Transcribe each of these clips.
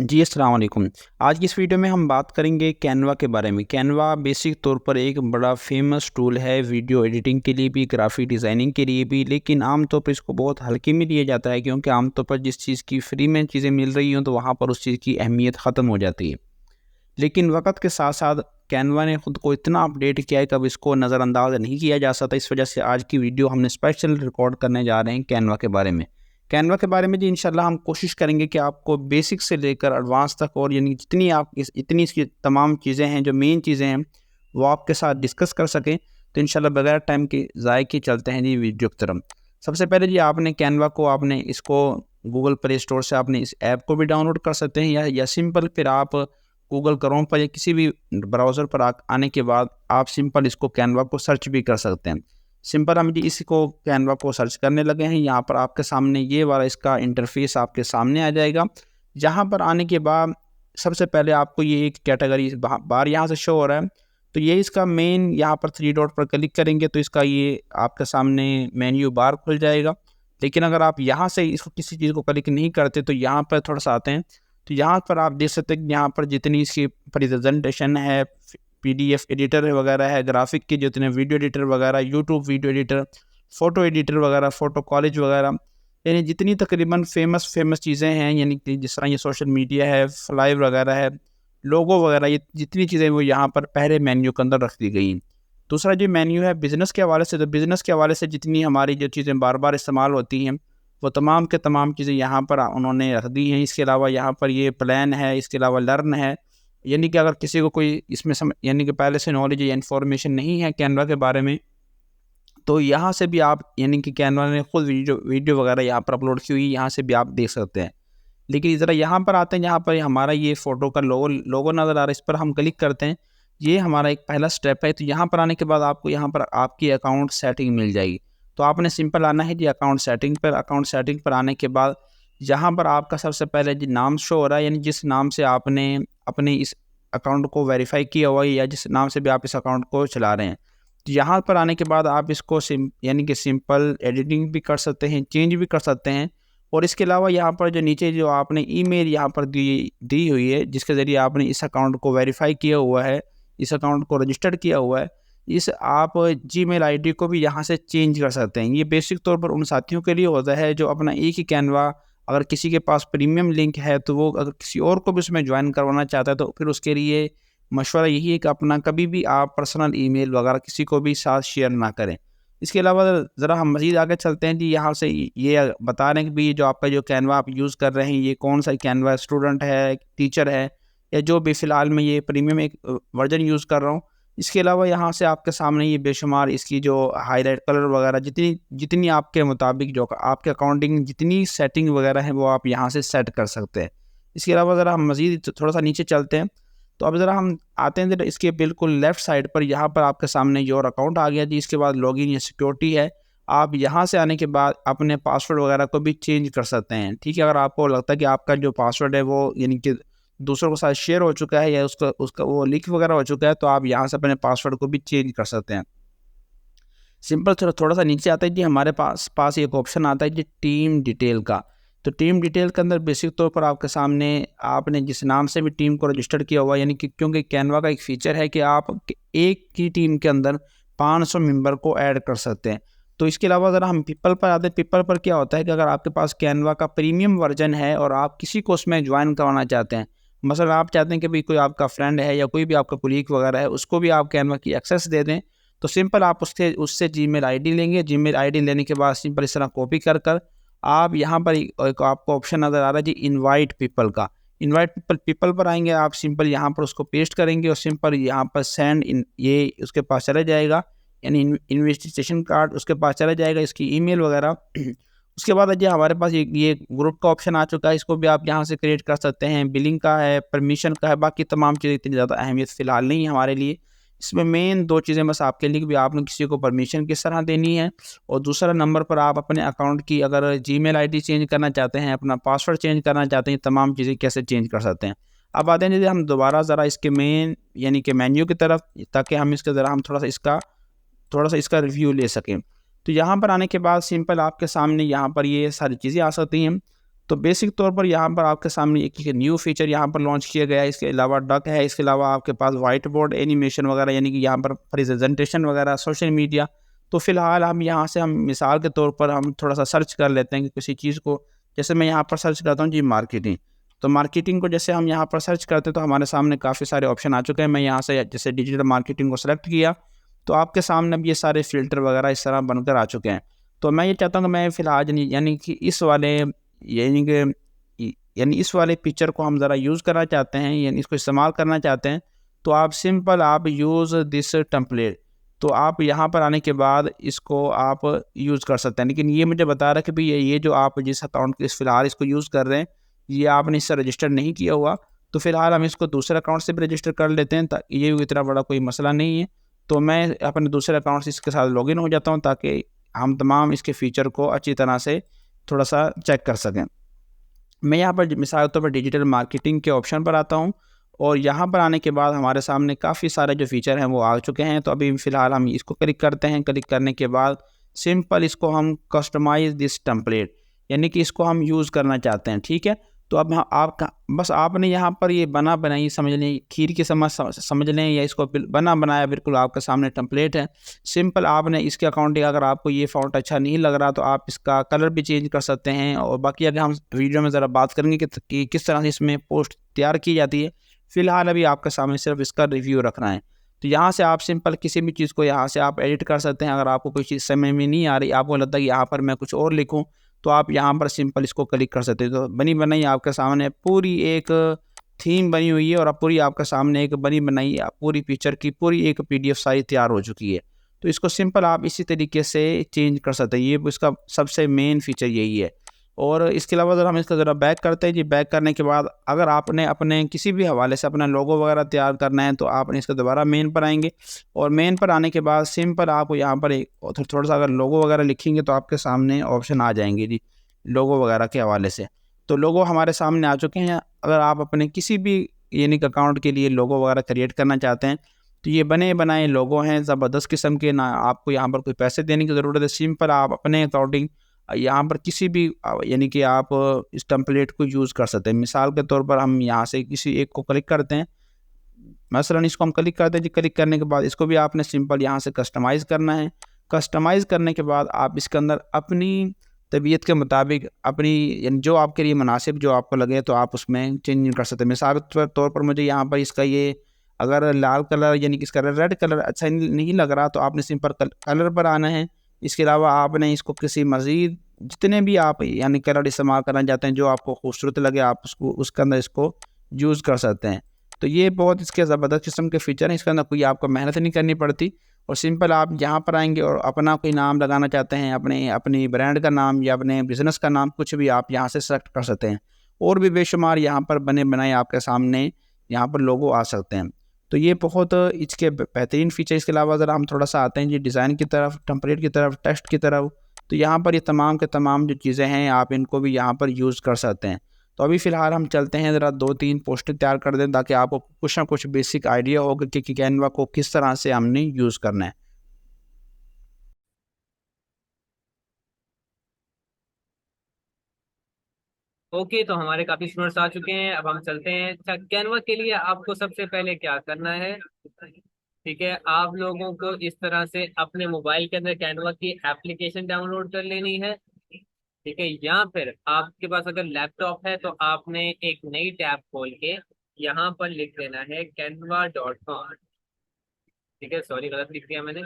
जी, अस्सलाम वालेकुम। आज की इस वीडियो में हम बात करेंगे कैनवा के बारे में। कैनवा बेसिक तौर पर एक बड़ा फ़ेमस टूल है वीडियो एडिटिंग के लिए भी, ग्राफ़िक डिज़ाइनिंग के लिए भी, लेकिन आम तौर पर इसको बहुत हल्के में लिया जाता है क्योंकि आम तौर पर जिस चीज़ की फ्री में चीज़ें मिल रही हों तो वहाँ पर उस चीज़ की अहमियत ख़त्म हो जाती है। लेकिन वक़्त के साथ-साथ कैनवा ने खुद को इतना अपडेट किया है कि अब इसको नज़रअंदाज़ नहीं किया जा सकता। इस वजह से आज की वीडियो हमने स्पेशल रिकॉर्ड करने जा रहे हैं कैनवा के बारे में। कैनवा के बारे में जी इंशाल्लाह हम कोशिश करेंगे कि आपको बेसिक से लेकर एडवांस तक और यानी जितनी आप इतनी इसकी तमाम चीज़ें हैं, जो मेन चीज़ें हैं, वो आपके साथ डिस्कस कर सकें। तो इंशाल्लाह बगैर टाइम के ज़ाय के चलते हैं जी वीडियो की तरफ। सबसे पहले जी आपने कैनवा को आपने इसको गूगल प्ले स्टोर से आपने इस ऐप को भी डाउनलोड कर सकते हैं या सिंपल फिर आप गूगल क्रोम पर या किसी भी ब्राउज़र पर आने के बाद आप सिंपल इसको कैनवा को सर्च भी कर सकते हैं। सिंपल हम जी इसको कैनवा को सर्च करने लगे हैं। यहाँ पर आपके सामने ये वाला इसका इंटरफ़ेस आपके सामने आ जाएगा। जहाँ पर आने के बाद सबसे पहले आपको ये एक कैटेगरी बार यहाँ से शो हो रहा है। तो ये इसका मेन यहाँ पर 3 डॉट पर क्लिक करेंगे तो इसका ये आपके सामने मेन्यू बार खुल जाएगा। लेकिन अगर आप यहाँ से इसको किसी चीज़ को क्लिक नहीं करते तो यहाँ पर थोड़ा-सा आते हैं। तो यहाँ पर आप देख सकते हैं कि यहाँ पर जितनी इसकी प्रेजेंटेशन है, पीडीएफ एडिटर वगैरह है, ग्राफिक के जितने वीडियो एडिटर वगैरह, YouTube video editor, photo editor वगैरह, फ़ोटो कॉलेज वगैरह, यानी जितनी तकरीबन फ़ेमस चीज़ें हैं, यानी कि जिस तरह ये सोशल मीडिया है, फ्लाइव वगैरह है, लोगो वगैरह, ये जितनी चीज़ें वो यहाँ पर पहले मेन्यू के अंदर रख दी गई हैं। दूसरा जो मेन्यू है बिज़नेस के हवाले से, तो बिज़नेस के हवाले से जितनी हमारी जो चीज़ें बार-बार इस्तेमाल होती हैं, वो तमाम के तमाम चीज़ें यहाँ पर उन्होंने रख दी हैं। इसके अलावा यहाँ पर ये प्लान है, इसके अलावा लर्न है, यानी कि अगर किसी को कोई इसमें यानी कि पहले से नॉलेज या इन्फॉर्मेशन नहीं है कैनवा के बारे में, तो यहाँ से भी आप यानी कि कैनवा ने खुद वीडियो वगैरह यहाँ पर अपलोड की हुई है, यहाँ से भी आप देख सकते हैं। लेकिन ज़रा यहाँ पर आते हैं, जहाँ पर हमारा ये फ़ोटो का लोगो नज़र आ रहा है, इस पर हम क्लिक करते हैं। ये हमारा एक पहला स्टेप है। तो यहाँ पर आने के बाद आपको यहाँ पर आपकी अकाउंट सेटिंग मिल जाएगी। तो आपने सिंपल आना है जी अकाउंट सेटिंग पर। अकाउंट सेटिंग पर आने के बाद यहाँ पर आपका सबसे पहले जी नाम शो हो रहा है, यानी जिस नाम से आपने अपने इस अकाउंट को वेरीफ़ाई किया हुआ है या जिस नाम से भी आप इस अकाउंट को चला रहे हैं। तो यहाँ पर आने के बाद आप इसको यानी कि सिंपल एडिटिंग भी कर सकते हैं, चेंज भी कर सकते हैं। और इसके अलावा यहाँ पर जो नीचे जो आपने ईमेल यहाँ पर दी हुई है, जिसके ज़रिए आपने इस अकाउंट को वेरीफ़ाई किया हुआ है, इस अकाउंट को रजिस्टर्ड किया हुआ है, इस आप जीमेल आईडी को भी यहाँ से चेंज कर सकते हैं। ये बेसिक तौर पर उन साथियों के लिए होता है जो अपना एक ही कैनवा, अगर किसी के पास प्रीमियम लिंक है तो वो अगर किसी और को भी उसमें ज्वाइन करवाना चाहता है तो फिर उसके लिए मशवरा यही है कि अपना कभी भी आप पर्सनल ईमेल वगैरह किसी को भी साथ शेयर ना करें। इसके अलावा ज़रा हम मज़ीद आगे चलते हैं जी। यहाँ से ये बता रहे हैं कि भई जो आपका जो कैनवा आप यूज़ कर रहे हैं, ये कौन-सा कैनवा, स्टूडेंट है, टीचर है या जो भी फ़िलहाल मैं ये प्रीमियम एक वर्ज़न यूज़ कर रहा हूँ। इसके अलावा यहाँ से आपके सामने ये बेशुमार इसकी जो हाइलाइट कलर वगैरह जितनी जितनी आपके मुताबिक जो आपके अकाउंटिंग जितनी सेटिंग वगैरह है वो आप यहाँ से सेट कर सकते हैं। इसके अलावा ज़रा हम मज़ीद थोड़ा-सा नीचे चलते हैं। तो अब ज़रा हम आते हैं ज़रा इसके बिल्कुल लेफ़्ट साइड पर, यहाँ पर आपके सामने योर अकाउंट आ गया जी। इसके बाद लॉगिन या सिक्योरिटी है। आप यहाँ से आने के बाद अपने पासवर्ड वगैरह को भी चेंज कर सकते हैं, ठीक है? अगर आपको लगता है कि आपका जो पासवर्ड है वो यानी कि दूसरों के साथ शेयर हो चुका है या उसका उसका वो लीक वगैरह हो चुका है, तो आप यहाँ से अपने पासवर्ड को भी चेंज कर सकते हैं। सिंपल थोड़ा-सा नीचे आता है जी, हमारे पास एक ऑप्शन आता है जी टीम डिटेल का। तो टीम डिटेल के अंदर बेसिक तौर पर आपके सामने आपने जिस नाम से भी टीम को रजिस्टर किया हुआ है, यानी कि क्योंकि कैनवा का एक फ़ीचर है कि आप एक ही टीम के अंदर 500 मेंबर को ऐड कर सकते हैं। तो इसके अलावा अगर हम पीपल पर आते हैं, पीपल पर क्या होता है कि अगर आपके पास कैनवा का प्रीमियम वर्ज़न है और आप किसी को उसमें जॉइन करवाना चाहते हैं, मसलन आप चाहते हैं कि भई कोई आपका फ्रेंड है या कोई भी आपका कोलीग वगैरह है, उसको भी आप कैनवा की एक्सेस दे दें, तो सिंपल आप उससे जीमेल आईडी लेंगे। जीमेल आईडी लेने के बाद सिंपल इस तरह कॉपी कर आप यहाँ पर एक आपको ऑप्शन नज़र आ रहा है जी इनवाइट पीपल का। इनवाइट पीपल पर आएँगे, आप सिंपल यहाँ पर उसको पेस्ट करेंगे और सिंपल यहाँ पर सेंड इन ये उसके पास चला जाएगा, यानी इन्विटेशन कार्ड उसके पास चला जाएगा, इसकी ईमेल वगैरह। उसके बाद जी हमारे पास ये ग्रुप का ऑप्शन आ चुका है, इसको भी आप यहाँ से क्रिएट कर सकते हैं। बिलिंग का है, परमिशन का है, बाकी तमाम चीज़ें इतनी ज़्यादा अहमियत फ़िलहाल नहीं है हमारे लिए। इसमें मेन 2 चीज़ें बस आपके लिए कि भी आपने किसी को परमिशन किस तरह देनी है, और दूसरा नंबर पर आप अपने अकाउंट की अगर जीमेल आईडी चेंज करना चाहते हैं, अपना पासवर्ड चेंज करना चाहते हैं, तमाम चीज़ें कैसे चेंज कर सकते हैं। अब आते हैं जी हम दोबारा ज़रा इसके मेन यानी कि मेन्यू की तरफ, ताकि हम इसका ज़रा हम थोड़ा-सा इसका रिव्यू ले सकें। तो यहाँ पर आने के बाद सिंपल आपके सामने यहाँ पर ये सारी चीज़ें आ सकती हैं। तो बेसिक तौर पर यहाँ पर आपके सामने एक न्यू फीचर यहाँ पर लॉन्च किया गया है। इसके अलावा डक है, इसके अलावा आपके पास व्हाइट बोर्ड एनिमेशन वगैरह, यानी कि यहाँ पर प्रेजेंटेशन वगैरह, सोशल मीडिया। तो फिलहाल हम यहाँ से हम मिसाल के तौर पर हम थोड़ा सा सर्च कर लेते हैं कि किसी चीज़ को, जैसे मैं यहाँ पर सर्च करता हूँ जी मार्केटिंग। तो मार्केटिंग को जैसे हम यहाँ पर सर्च करते हैं तो हमारे सामने काफ़ी सारे ऑप्शन आ चुके हैं। मैं यहाँ से जैसे डिजिटल मार्केटिंग को सेलेक्ट किया तो आपके सामने अब ये सारे फ़िल्टर वगैरह इस तरह बनकर आ चुके हैं। तो मैं ये चाहता हूँ कि मैं फ़िलहाल यानी कि इस वाले यानी कि यानी इस वाले पिक्चर को हम ज़रा यूज़ करना चाहते हैं, यानी इसको इस्तेमाल करना चाहते हैं, तो आप सिंपल आप यूज़ दिस टेम्पलेट। तो आप यहाँ पर आने के बाद इसको आप यूज़ कर सकते हैं। लेकिन ये मुझे बता रहा है कि भई ये जो आप जिस अकाउंट के फ़िलहाल इसको यूज़ कर रहे हैं, ये आपने इससे रजिस्टर नहीं किया हुआ। तो फ़िलहाल हम इसको दूसरे अकाउंट से भी रजिस्टर कर लेते हैं, ये इतना बड़ा कोई मसला नहीं है। तो मैं अपने दूसरे अकाउंट से इसके साथ लॉगिन हो जाता हूँ ताकि हम तमाम इसके फ़ीचर को अच्छी तरह से थोड़ा-सा चेक कर सकें। मैं यहाँ पर मिसाल के तौर पर डिजिटल मार्केटिंग के ऑप्शन पर आता हूँ और यहाँ पर आने के बाद हमारे सामने काफ़ी सारे जो फ़ीचर हैं वो आ चुके हैं। तो अभी फ़िलहाल हम इसको क्लिक करते हैं। क्लिक करने के बाद सिंपल इसको हम कस्टमाइज़ दिस टेम्पलेट, यानी कि इसको हम यूज़ करना चाहते हैं, ठीक है। तो अब आपका बस आपने यहाँ पर ये बना बनाई समझ लें, खीर की समझ लें, या इसको बना बनाया बिल्कुल आपके सामने टेम्पलेट है। सिंपल आपने इसके अकॉर्डिंग, अगर आपको ये फ़ॉन्ट अच्छा नहीं लग रहा तो आप इसका कलर भी चेंज कर सकते हैं। और बाकी अगर हम वीडियो में ज़रा बात करेंगे कि किस तरह से इसमें पोस्ट तैयार की जाती है, फ़िलहाल अभी आपके सामने सिर्फ इसका रिव्यू रखना है। तो यहाँ से आप सिंपल किसी भी चीज़ को यहाँ से आप एडिट कर सकते हैं। अगर आपको कोई चीज़ समझ में नहीं आ रही, आपको लगता है कि यहाँ पर मैं कुछ और लिखूँ, तो आप यहाँ पर सिंपल इसको क्लिक कर सकते हैं। तो बनी बनाई आपके सामने पूरी एक थीम बनी हुई है और अब पूरी आपके सामने एक बनी बनाई पूरी पिक्चर की पूरी एक पीडीएफ सारी तैयार हो चुकी है। तो इसको सिंपल आप इसी तरीके से चेंज कर सकते हैं। ये इसका सबसे मेन फीचर यही है। और इसके अलावा अगर हम इसका ज़रा बैक करते हैं जी, बैक करने के बाद अगर आपने अपने किसी भी हवाले से अपना लोगो वगैरह तैयार करना है तो आपने इसका दोबारा मेन पर आएँगे और मेन पर आने के बाद सिंपल आपको यहाँ पर एक थोड़ा-सा अगर लोगो वगैरह लिखेंगे तो आपके सामने ऑप्शन आ जाएँगे जी, लोगो वगैरह के हवाले से। तो लोगो हमारे सामने आ चुके हैं। अगर आप अपने किसी भी यूनिक अकाउंट के लिए लोगो वगैरह क्रिएट करना चाहते हैं, तो ये बने बनाए लोगो हैं, ज़बरदस्त किस्म के, ना आपको यहाँ पर कोई पैसे देने की ज़रूरत है। सिंपल आप अपने अकॉर्डिंग यहाँ पर किसी भी यानी कि आप इस टेम्पलेट को यूज़ कर सकते हैं। मिसाल के तौर पर हम यहाँ से किसी एक को क्लिक करते हैं, मसलन इसको हम क्लिक करते हैं जी। क्लिक करने के बाद इसको भी आपने सिंपल यहाँ से कस्टमाइज़ करना है। कस्टमाइज़ करने के बाद आप इसके अंदर अपनी तबीयत के मुताबिक अपनी यानी जो आपके लिए मुनासिब जो आपको लगे तो आप उसमें चेंज कर सकते हैं। मिसाल के तौर पर मुझे यहाँ पर इसका ये अगर लाल कलर यानी कि इसका रेड कलर अच्छा नहीं लग रहा तो आपने सिंपल कलर पर आना है। इसके अलावा आपने इसको किसी मज़ीद जितने भी आप यानी कलर इस्तेमाल करना चाहते हैं जो आपको खूबसूरत लगे आप उसको उसके अंदर इसको यूज़ कर सकते हैं। तो ये बहुत इसके ज़बरदस्त किस्म के फ़ीचर हैं। इसके अंदर कोई आपको मेहनत नहीं करनी पड़ती और सिंपल आप यहाँ पर आएँगे और अपना कोई नाम लगाना चाहते हैं, अपनी ब्रांड का नाम या अपने बिज़नेस का नाम, कुछ भी आप यहाँ से सेलेक्ट कर सकते हैं। और भी बेशुमार यहाँ पर बने बनाए आपके सामने यहाँ पर लोगो आ सकते हैं। तो ये बहुत इसके बेहतरीन फ़ीचर। इसके अलावा ज़रा हम थोड़ा-सा आते हैं जी डिज़ाइन की तरफ, टेम्पलेट की तरफ, टेक्स्ट की तरफ। तो यहाँ पर ये तमाम के तमाम जो चीज़ें हैं आप इनको भी यहाँ पर यूज़ कर सकते हैं। तो अभी फ़िलहाल हम चलते हैं, ज़रा 2-3 पोस्टर तैयार कर दें ताकि आपको कुछ ना कुछ बेसिक आइडिया होगा कि कैनवा को किस तरह से हमने यूज़ करना है। ओके, तो हमारे काफी स्टूडेंट्स आ चुके हैं। अब हम चलते हैं। अच्छा, कैनवा के लिए आपको सबसे पहले क्या करना है? ठीक है, आप लोगों को इस तरह से अपने मोबाइल के अंदर कैनवा की एप्लीकेशन डाउनलोड कर लेनी है। ठीक है, या फिर आपके पास अगर लैपटॉप है तो आपने एक नई टैब खोल के यहाँ पर लिख देना है canva.com। ठीक है, सॉरी गलत लिख दिया मैंने,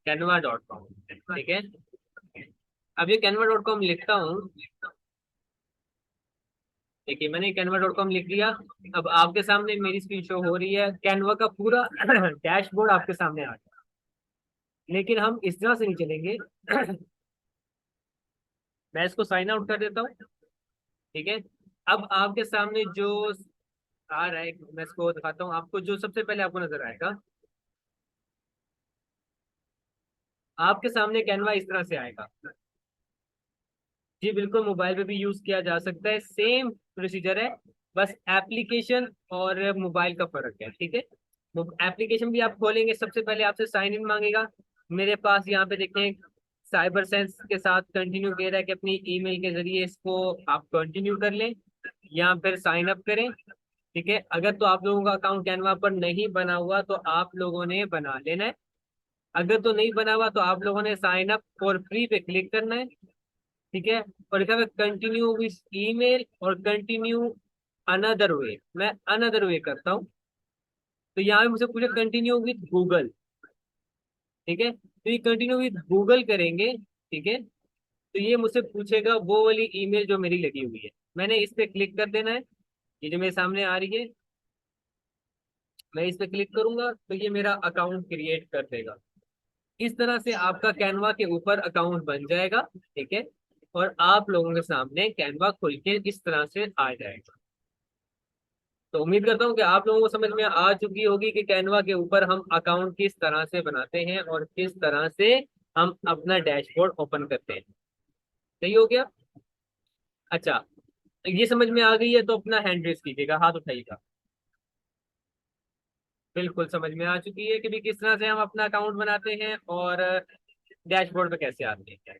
canva.com। ठीक है, अब ये canva.com लिखता हूँ। देखिए, मैंने canva.com लिख लिया। अब आपके सामने मेरी स्क्रीन शो हो रही है, कैनवा का पूरा डैशबोर्ड आपके सामने आ गया। लेकिन हम इस तरह से नहीं चलेंगे। मैं इसको साइन आउट कर देता हूँ। ठीक है, अब आपके सामने जो आ रहा है, मैं इसको दिखाता हूँ आपको। जो सबसे पहले आपको नजर आएगा, आपके सामने कैनवा इस तरह से आएगा। जी बिल्कुल, मोबाइल पे भी यूज किया जा सकता है, सेम प्रोसीजर है। बस एप्लीकेशन और मोबाइल का फर्क है। ठीक है, एप्लीकेशन भी आप खोलेंगे, सबसे पहले आपसे साइन इन मांगेगा। मेरे पास यहाँ पे देखें साइबर सेंस के साथ कंटिन्यू कह रहा है कि अपनी ईमेल के जरिए इसको आप कंटिन्यू कर लें या फिर साइन अप करें। ठीक है, अगर तो आप लोगों का अकाउंट कैनवा पर नहीं बना हुआ तो आप लोगों ने बना लेना है। अगर तो नहीं बना हुआ तो आप लोगों ने साइन अप फॉर फ्री पे क्लिक करना है। ठीक है, और लिखा है कंटिन्यू विथ ईमेल और कंटिन्यू अनदर वे। मैं अनदर वे करता हूँ। तो यहाँ पे मुझे पूछे कंटिन्यू विथ गूगल। ठीक है, तो ये कंटिन्यू विथ गूगल करेंगे। ठीक है, तो ये मुझसे पूछेगा वो वाली ईमेल जो मेरी लगी हुई है, मैंने इस पे क्लिक कर देना है। ये जो मेरे सामने आ रही है, मैं इस पे क्लिक करूंगा तो ये मेरा अकाउंट क्रिएट कर देगा। इस तरह से आपका कैनवा के ऊपर अकाउंट बन जाएगा। ठीक है, और आप लोगों के सामने कैनवा खुल के इस तरह से आ जाएगा। तो उम्मीद करता हूँ कि आप लोगों को समझ में आ चुकी होगी कि कैनवा के ऊपर हम अकाउंट किस तरह से बनाते हैं और किस तरह से हम अपना डैशबोर्ड ओपन करते हैं। सही हो गया? अच्छा, ये समझ में आ गई है तो अपना हैंड रेस कीजिएगा, हाथ उठाइएगा। बिल्कुल समझ में आ चुकी है कि भी किस तरह से हम अपना अकाउंट बनाते हैं और डैशबोर्ड पे कैसे आते हैं।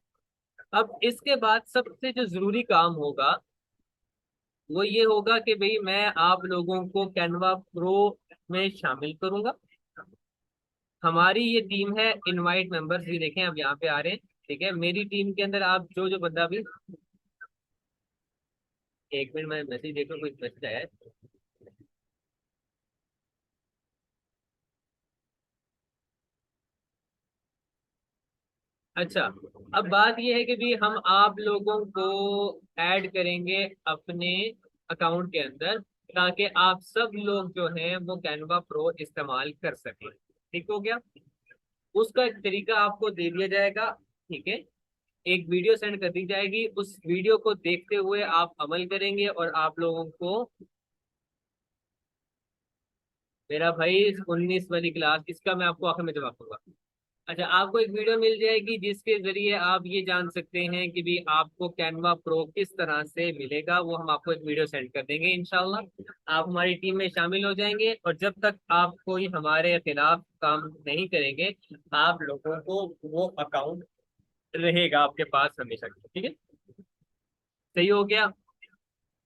अब इसके बाद सबसे जो जरूरी काम होगा वो ये होगा कि भाई मैं आप लोगों को कैनवा प्रो में शामिल करूंगा। हमारी ये टीम है, इनवाइट मेंबर्स भी देखें अब यहाँ पे आ रहे हैं। ठीक है, मेरी टीम के अंदर आप जो जो बंदा भी, एक मिनट मैं मैसेज देख रहा हूँ, कोई मैसेज आया है। अच्छा, अब बात ये है कि भी हम आप लोगों को ऐड करेंगे अपने अकाउंट के अंदर ताकि आप सब लोग जो हैं वो कैनवा प्रो इस्तेमाल कर सकें। ठीक हो गया? उसका एक तरीका आपको दे दिया जाएगा। ठीक है, एक वीडियो सेंड कर दी जाएगी, उस वीडियो को देखते हुए आप अमल करेंगे और आप लोगों को, मेरा भाई 19 वाली क्लास, इसका मैं आपको आखिर में जवाब दूंगा। अच्छा, आपको एक वीडियो मिल जाएगी जिसके जरिए आप ये जान सकते हैं कि भी आपको कैनवा प्रो किस तरह से मिलेगा। वो हम आपको एक वीडियो सेंड कर देंगे इंशाल्लाह। आप हमारी टीम में शामिल हो जाएंगे और जब तक आप कोई हमारे खिलाफ काम नहीं करेंगे आप लोगों को वो अकाउंट रहेगा आपके पास हमेशा के लिए। ठीक है, सही हो गया?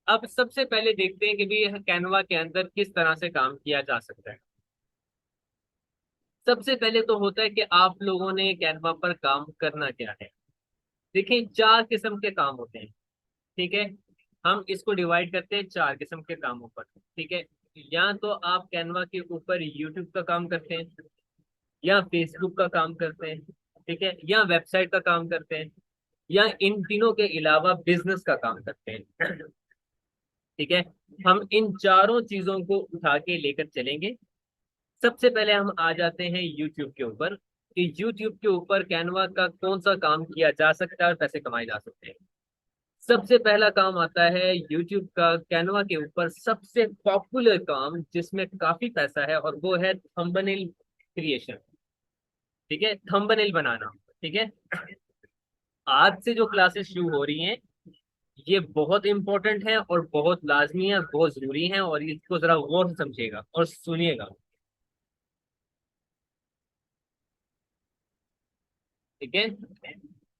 अब सबसे पहले देखते हैं कि भी कैनवा के अंदर किस तरह से काम किया जा सकता है। सबसे पहले तो होता है कि आप लोगों ने कैनवा पर काम करना क्या है। देखिए, चार किस्म के काम होते हैं। ठीक है, हम इसको डिवाइड करते हैं चार किस्म के कामों पर। ठीक है, या तो आप कैनवा के ऊपर यूट्यूब का काम करते हैं, या फेसबुक का काम करते हैं, ठीक है, या वेबसाइट का काम करते हैं, या इन तीनों के अलावा बिजनेस का काम करते हैं। ठीक है, हम इन चारों चीजों को उठा के लेकर चलेंगे। सबसे पहले हम आ जाते हैं यूट्यूब के ऊपर कि यूट्यूब के ऊपर कैनवा का कौन सा काम किया जा सकता है और पैसे कमाए जा सकते हैं। सबसे पहला काम आता है यूट्यूब का कैनवा के ऊपर सबसे पॉपुलर काम जिसमें काफी पैसा है, और वो है थंबनेल क्रिएशन। ठीक है, थंबनेल बनाना। ठीक है, आज से जो क्लासेस शुरू हो रही हैं ये बहुत इंपॉर्टेंट है और बहुत लाजमी है, बहुत जरूरी है, और इसको जरा गौर से समझिएगा और सुनिएगा। ठीक है,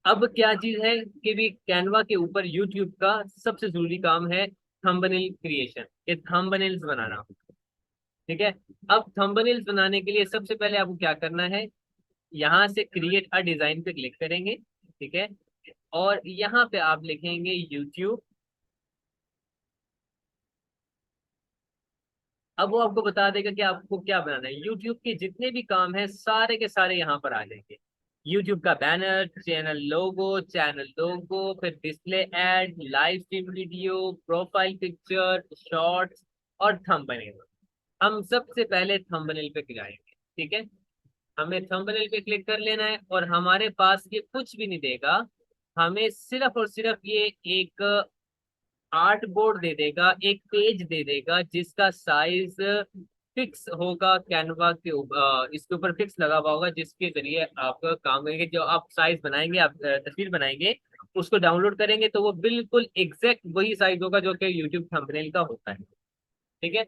अब क्या चीज है कि भी कैनवा के ऊपर यूट्यूब का सबसे जरूरी काम है थंबनेल क्रिएशन, ये थंबनेल्स बनाना। ठीक है, अब थंबनेल्स बनाने के लिए सबसे पहले आपको क्या करना है, यहाँ से क्रिएट अ डिजाइन पे क्लिक करेंगे। ठीक है, और यहाँ पे आप लिखेंगे यूट्यूब। अब वो आपको बता देगा कि आपको क्या बनाना है। यूट्यूब के जितने भी काम है सारे के सारे यहाँ पर आ जाएंगे। यूट्यूब का बैनर, चैनल लोगो, फिर display ad, live stream video, profile picture, shorts और थंबनेल। हम सबसे पहले थंबनेल पे जाएंगे। ठीक है, हमें थंबनेल पे क्लिक कर लेना है और हमारे पास ये कुछ भी नहीं देगा, हमें सिर्फ और सिर्फ ये एक आर्ट बोर्ड दे देगा, एक पेज दे देगा जिसका साइज फिक्स होगा कैनवा के ऊपर, इसके ऊपर फिक्स लगा हुआ होगा जिसके जरिए आप काम करेंगे। जो आप साइज बनाएंगे, आप तस्वीर बनाएंगे, उसको डाउनलोड करेंगे तो वो बिल्कुल एग्जैक्ट वही साइज होगा जो कि यूट्यूब थंबनेल का होता है। ठीक है,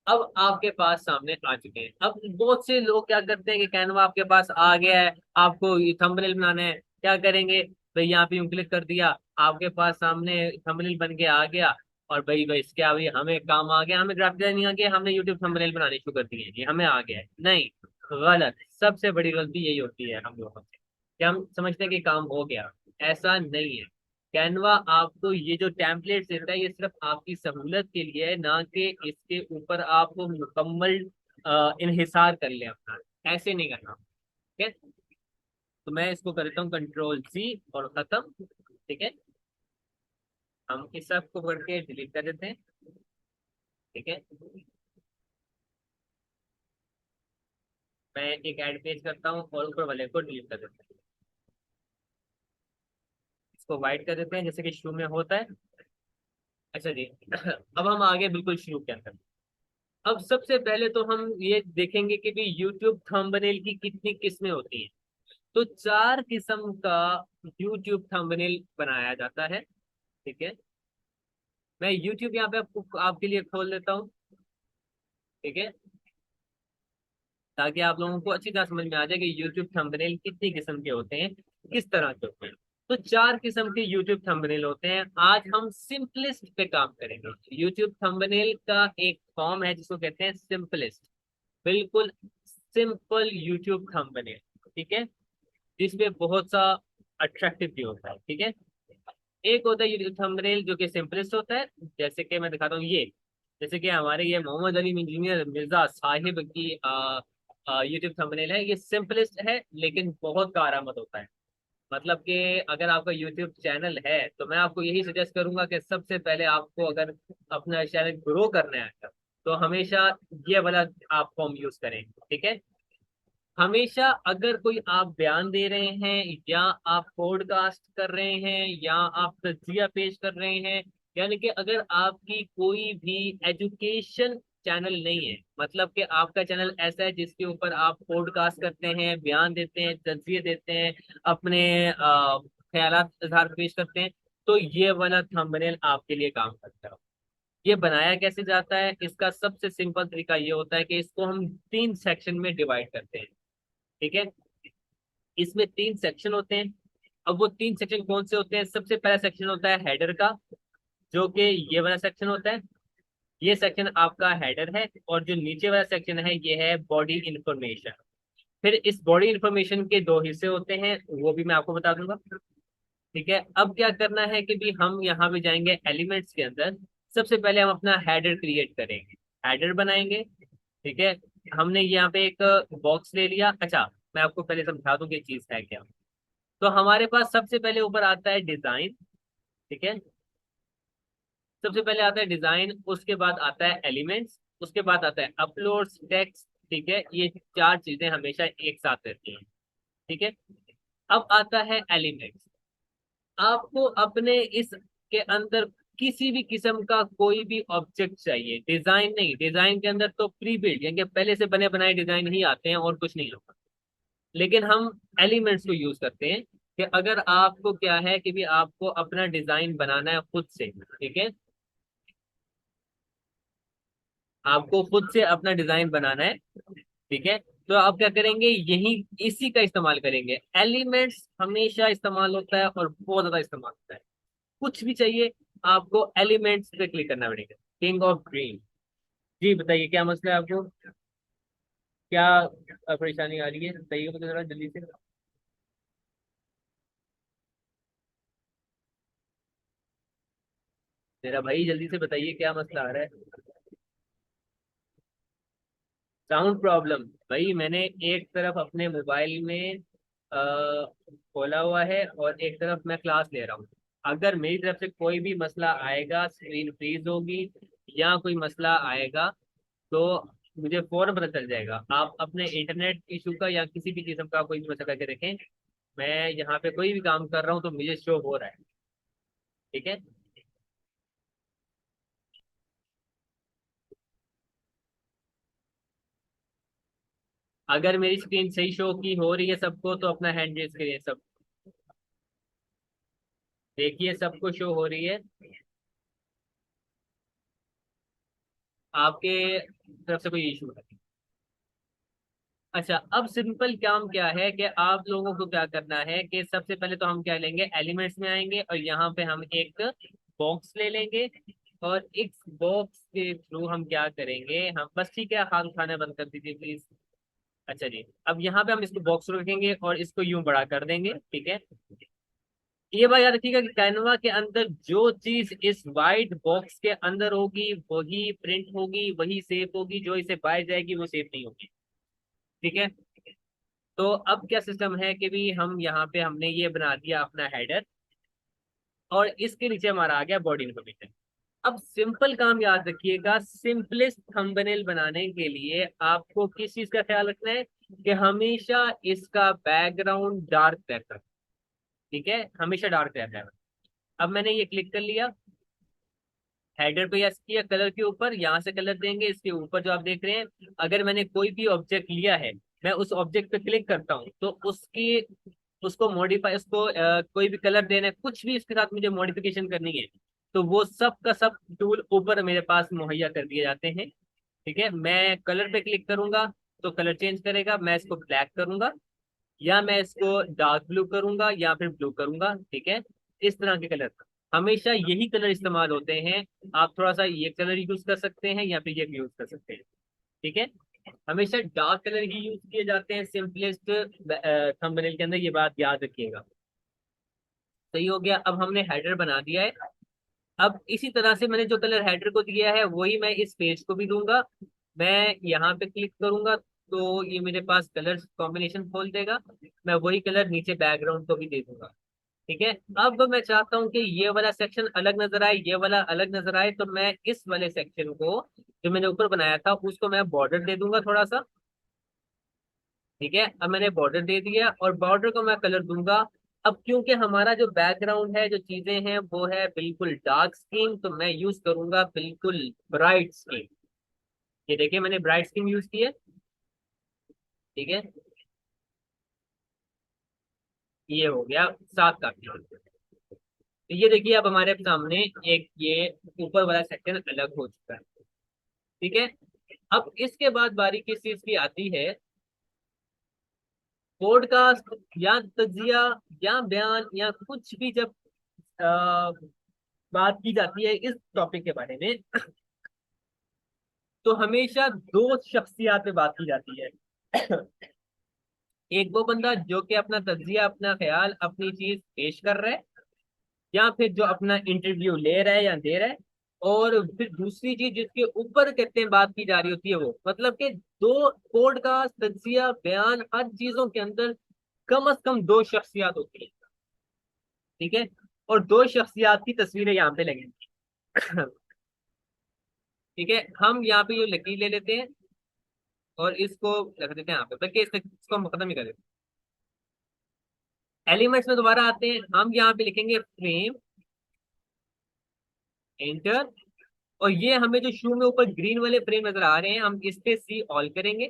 अब आपके पास सामने आ चुके हैं। अब बहुत से लोग क्या करते हैं कि कैनवा आपके पास आ गया है, आपको ये थंबनेल बनाना है, क्या करेंगे भाई, यहाँ पे यूं क्लिक कर दिया, आपके पास सामने थंबनेल बन के आ गया, और भाई भाई क्या भाई हमें काम आ गया, हमें ग्राफिक डिजाइनिंग आ गया, हमने यूट्यूब थंबनेल बनाने शुरू कर दिए, ये हमें आ गया है। नहीं, गलत। सबसे बड़ी गलती यही होती है हम लोगों से, कि हम समझते हैं कि काम हो गया। ऐसा नहीं है। कैनवा आपको ये जो टेम्पलेट देता है, ये सिर्फ आपकी सहूलत के लिए है, ना कि इसके ऊपर आप मुकम्मल इन्हिसार कर ले अपना। ऐसे नहीं करना। ठीक है, तो मैं इसको करता हूँ कंट्रोल C और खत्म। ठीक है, हम इस सब को करके डिलीट कर देते हैं। ठीक है, मैं एक ऐड पेज करता हूँ और ऊपर वाले को डिलीट कर देते हैं। इसको वाइट कर देते हैं जैसे कि शुरू में होता है। अच्छा जी अब हम आगे बिल्कुल शुरू के अंदर। अब सबसे पहले तो हम ये देखेंगे कि भी यूट्यूब थंबनेल की कितनी किस्में होती हैं। तो 4 किस्म का यूट्यूब थंबनेल बनाया जाता है। ठीक है, मैं यूट्यूब यहाँ पे आपको आपके लिए खोल देता हूँ। ठीक है, ताकि आप लोगों को अच्छी तरह समझ में आ जाए कि यूट्यूब थंबनेल कितनी किस्म के होते हैं, किस तरह के होते हैं। तो 4 किस्म के यूट्यूब थंबनेल होते हैं। आज हम सिंपलेस्ट पे काम करेंगे। यूट्यूब थंबनेल का एक फॉर्म है जिसको कहते हैं सिंपलेस्ट, बिल्कुल सिंपल यूट्यूब थंबनेल। ठीक है, जिसमें बहुत सा अट्रैक्टिव भी होता है। ठीक है, एक होता है यूट्यूब थंबनेल जो कि सिंपलेस्ट होता है, जैसे कि मैं दिखाता हूँ ये। जैसे कि हमारे ये मोहम्मद अली इंजीनियर मिर्जा साहिब की यूट्यूब थंबनेल है। ये सिंपलेस्ट है लेकिन बहुत कारआमद होता है। मतलब कि अगर आपका यूट्यूब चैनल है तो मैं आपको यही सजेस्ट करूंगा कि सबसे पहले आपको अगर अपना चैनल ग्रो करना है तो हमेशा ये वाला आप फॉर्म यूज करें। ठीक है, हमेशा अगर कोई आप बयान दे रहे हैं, या आप पॉडकास्ट कर रहे हैं, या आप तज्जिया पेश कर रहे हैं, यानी कि अगर आपकी कोई भी एजुकेशन चैनल नहीं है, मतलब कि आपका चैनल ऐसा है जिसके ऊपर आप पॉडकास्ट करते हैं, बयान देते हैं, तज्जिए देते हैं, अपने ख्यालात इजहार पेश करते हैं, तो ये वाला थंबनेल आपके लिए काम करता है। ये बनाया कैसे जाता है, इसका सबसे सिंपल तरीका ये होता है कि इसको हम 3 सेक्शन में डिवाइड करते हैं। ठीक है, इसमें 3 सेक्शन होते हैं। अब वो 3 सेक्शन कौन से होते हैं? सबसे पहला सेक्शन होता है हेडर का, जो कि ये वाला सेक्शन होता है। ये सेक्शन आपका हेडर है। और जो नीचे वाला सेक्शन है ये है बॉडी इंफॉर्मेशन। फिर इस बॉडी इंफॉर्मेशन के 2 हिस्से होते हैं, वो भी मैं आपको बता दूंगा। ठीक है, अब क्या करना है कि भी हम यहाँ पे जाएंगे एलिमेंट्स के अंदर। सबसे पहले हम अपना हेडर क्रिएट करेंगे, हेडर बनाएंगे। ठीक है, हमने यहाँ पे एक बॉक्स ले लिया। अच्छा, मैं आपको पहले समझा दूं कि चीज है क्या। तो हमारे पास सबसे पहले ऊपर आता है डिजाइन। ठीक है, सबसे पहले आता है डिजाइन, उसके बाद आता है एलिमेंट्स, उसके बाद आता है अपलोड्स, टेक्स्ट। ठीक है, ये 4 चीजें हमेशा एक साथ रहती हैं। ठीक है, अब आता है एलिमेंट्स। आपको अपने इस के अंदर किसी भी किस्म का कोई भी ऑब्जेक्ट चाहिए, डिजाइन नहीं। डिजाइन के अंदर तो प्री बिल्ड यानी कि पहले से बने बनाए डिजाइन ही आते हैं और कुछ नहीं होगा। लेकिन हम एलिमेंट्स को यूज करते हैं कि अगर आपको क्या है कि भी आपको अपना डिजाइन बनाना है खुद से। ठीक है, आपको खुद से अपना डिजाइन बनाना है। ठीक है, तो आप क्या करेंगे, यही इसी का इस्तेमाल करेंगे। एलिमेंट्स हमेशा इस्तेमाल होता है और बहुत ज्यादा इस्तेमाल होता है। कुछ भी चाहिए आपको एलिमेंट्स पे क्लिक करना पड़ेगा। King of dream. जी बताइए क्या मसला है आपको, क्या परेशानी आ रही है, बताइए मुझे जरा जल्दी से। मेरा भाई जल्दी से बताइए क्या मसला आ रहा है। Sound problem? भाई मैंने एक तरफ अपने मोबाइल में खोला हुआ है और एक तरफ मैं क्लास ले रहा हूँ। अगर मेरी तरफ से कोई भी मसला आएगा, स्क्रीन फ्रीज होगी या कोई मसला आएगा, तो मुझे फौरन पता चल जाएगा। आप अपने इंटरनेट इशू का या किसी भी किस्म का कोई भी मसला करके देखें, मैं यहाँ पे कोई भी काम कर रहा हूँ तो मुझे शो हो रहा है। ठीक है, अगर मेरी स्क्रीन सही शो की हो रही है सबको तो अपना हैंड रेज करिए सब। देखिए सबको शो हो रही है, आपके तरफ से कोई इशू है? अच्छा, अब सिंपल काम क्या है कि आप लोगों को क्या करना है कि सबसे पहले तो हम क्या लेंगे, एलिमेंट्स में आएंगे और यहाँ पे हम एक बॉक्स ले लेंगे। और इस बॉक्स के थ्रू हम क्या करेंगे, हम बस ठीक है, हाथ खाना बंद कर दीजिए प्लीज। अच्छा जी, अब यहाँ पे हम इसको बॉक्स रखेंगे और इसको यूं बड़ा कर देंगे, ठीक है। ये बात याद रखिएगा कि कैनवा के अंदर जो चीज इस वाइट बॉक्स के अंदर होगी वही प्रिंट होगी, वही सेव होगी, जो इसे बाहर जाएगी वो सेव नहीं होगी, ठीक है। तो अब क्या सिस्टम है कि भी हम यहाँ पे हमने ये बना दिया अपना हेडर, और इसके नीचे हमारा आ गया बॉडी इन्फॉर्मेशन। अब सिंपल काम याद रखिएगा, सिंपलेस्ट थंबनेल बनाने के लिए आपको किस चीज का ख्याल रखना है कि हमेशा इसका बैकग्राउंड डार्क रहता है, ठीक है, हमेशा डार्क रहता है। अब मैंने ये क्लिक कर लिया, हेडर पे यस किया, कलर के ऊपर यहाँ से कलर देंगे, इसके ऊपर जो आप देख रहे हैं, अगर मैंने कोई भी ऑब्जेक्ट लिया है, मैं उस ऑब्जेक्ट पे क्लिक करता हूँ तो उसकी उसको मॉडिफाई, उसको कोई भी कलर देना है, कुछ भी इसके साथ मुझे मॉडिफिकेशन करनी है, तो वो सब का सब टूल ऊपर मेरे पास मुहैया कर दिए जाते हैं, ठीक है। मैं कलर पे क्लिक करूंगा तो कलर चेंज करेगा, मैं इसको ब्लैक करूंगा या मैं इसको डार्क ब्लू करूंगा या फिर ब्लू करूंगा, ठीक है। इस तरह के कलर हमेशा यही कलर इस्तेमाल होते हैं। आप थोड़ा सा ये कलर यूज कर सकते हैं या फिर ये यूज कर सकते हैं, ठीक है। हमेशा डार्क कलर ही यूज किए जाते हैं सिंपलेस्ट थंबनेल के अंदर, ये बात याद रखिएगा। सही हो गया, अब हमने हेडर बना दिया है। अब इसी तरह से मैंने जो कलर हेडर को दिया है वही मैं इस पेज को भी दूंगा। मैं यहाँ पे क्लिक करूंगा तो ये मेरे पास कलर कॉम्बिनेशन खोल देगा, मैं वही कलर नीचे बैकग्राउंड को भी दे दूंगा, ठीक है। अब मैं चाहता हूँ कि ये वाला सेक्शन अलग नजर आए, ये वाला अलग नजर आए, तो मैं इस वाले सेक्शन को जो मैंने ऊपर बनाया था उसको मैं बॉर्डर दे दूंगा थोड़ा सा, ठीक है। अब मैंने बॉर्डर दे दिया और बॉर्डर को मैं कलर दूंगा। अब क्योंकि हमारा जो बैकग्राउंड है, जो चीजें हैं वो है बिल्कुल डार्क स्कीम, तो मैं यूज करूंगा बिल्कुल ब्राइट स्कीम। ये देखिए मैंने ब्राइट स्कीम यूज की है, ठीक है। ये हो गया 7 काफी। तो ये देखिए अब हमारे सामने एक ये ऊपर वाला सेक्शन अलग हो चुका है, ठीक है। अब इसके बाद बारी किस चीज की आती है, पॉडकास्ट या तजिया या बयान या कुछ भी जब आ, बात की जाती है इस टॉपिक के बारे में, तो हमेशा दो शख्सियात पे बात की जाती है। एक वो बंदा जो कि अपना तजिया, अपना ख्याल, अपनी चीज पेश कर रहा है, या फिर जो अपना इंटरव्यू ले रहा है या दे रहा है, और फिर दूसरी चीज जिसके ऊपर कहते हैं बात की जा रही होती है वो, मतलब कि दो पॉडकास्ट, तजिया, बयान, हर चीजों के अंदर कम से कम दो शख्सियात होती है, ठीक है। और दो शख्सियात की तस्वीरें यहाँ पे लगेंगी। ठीक है, हम यहाँ पे ये लकीर ले लेते हैं और इसको रख देते हैं यहाँ पे, बल्कि इसको हम खत्म ही कर देते हैं। एलिमेंट्स में दोबारा आते हैं, हम यहाँ पे लिखेंगे फ्रेम, एंटर। और ये हमें जो शुरू में ऊपर ग्रीन वाले फ्रेम नजर आ रहे हैं, हम इस पे सी ऑल करेंगे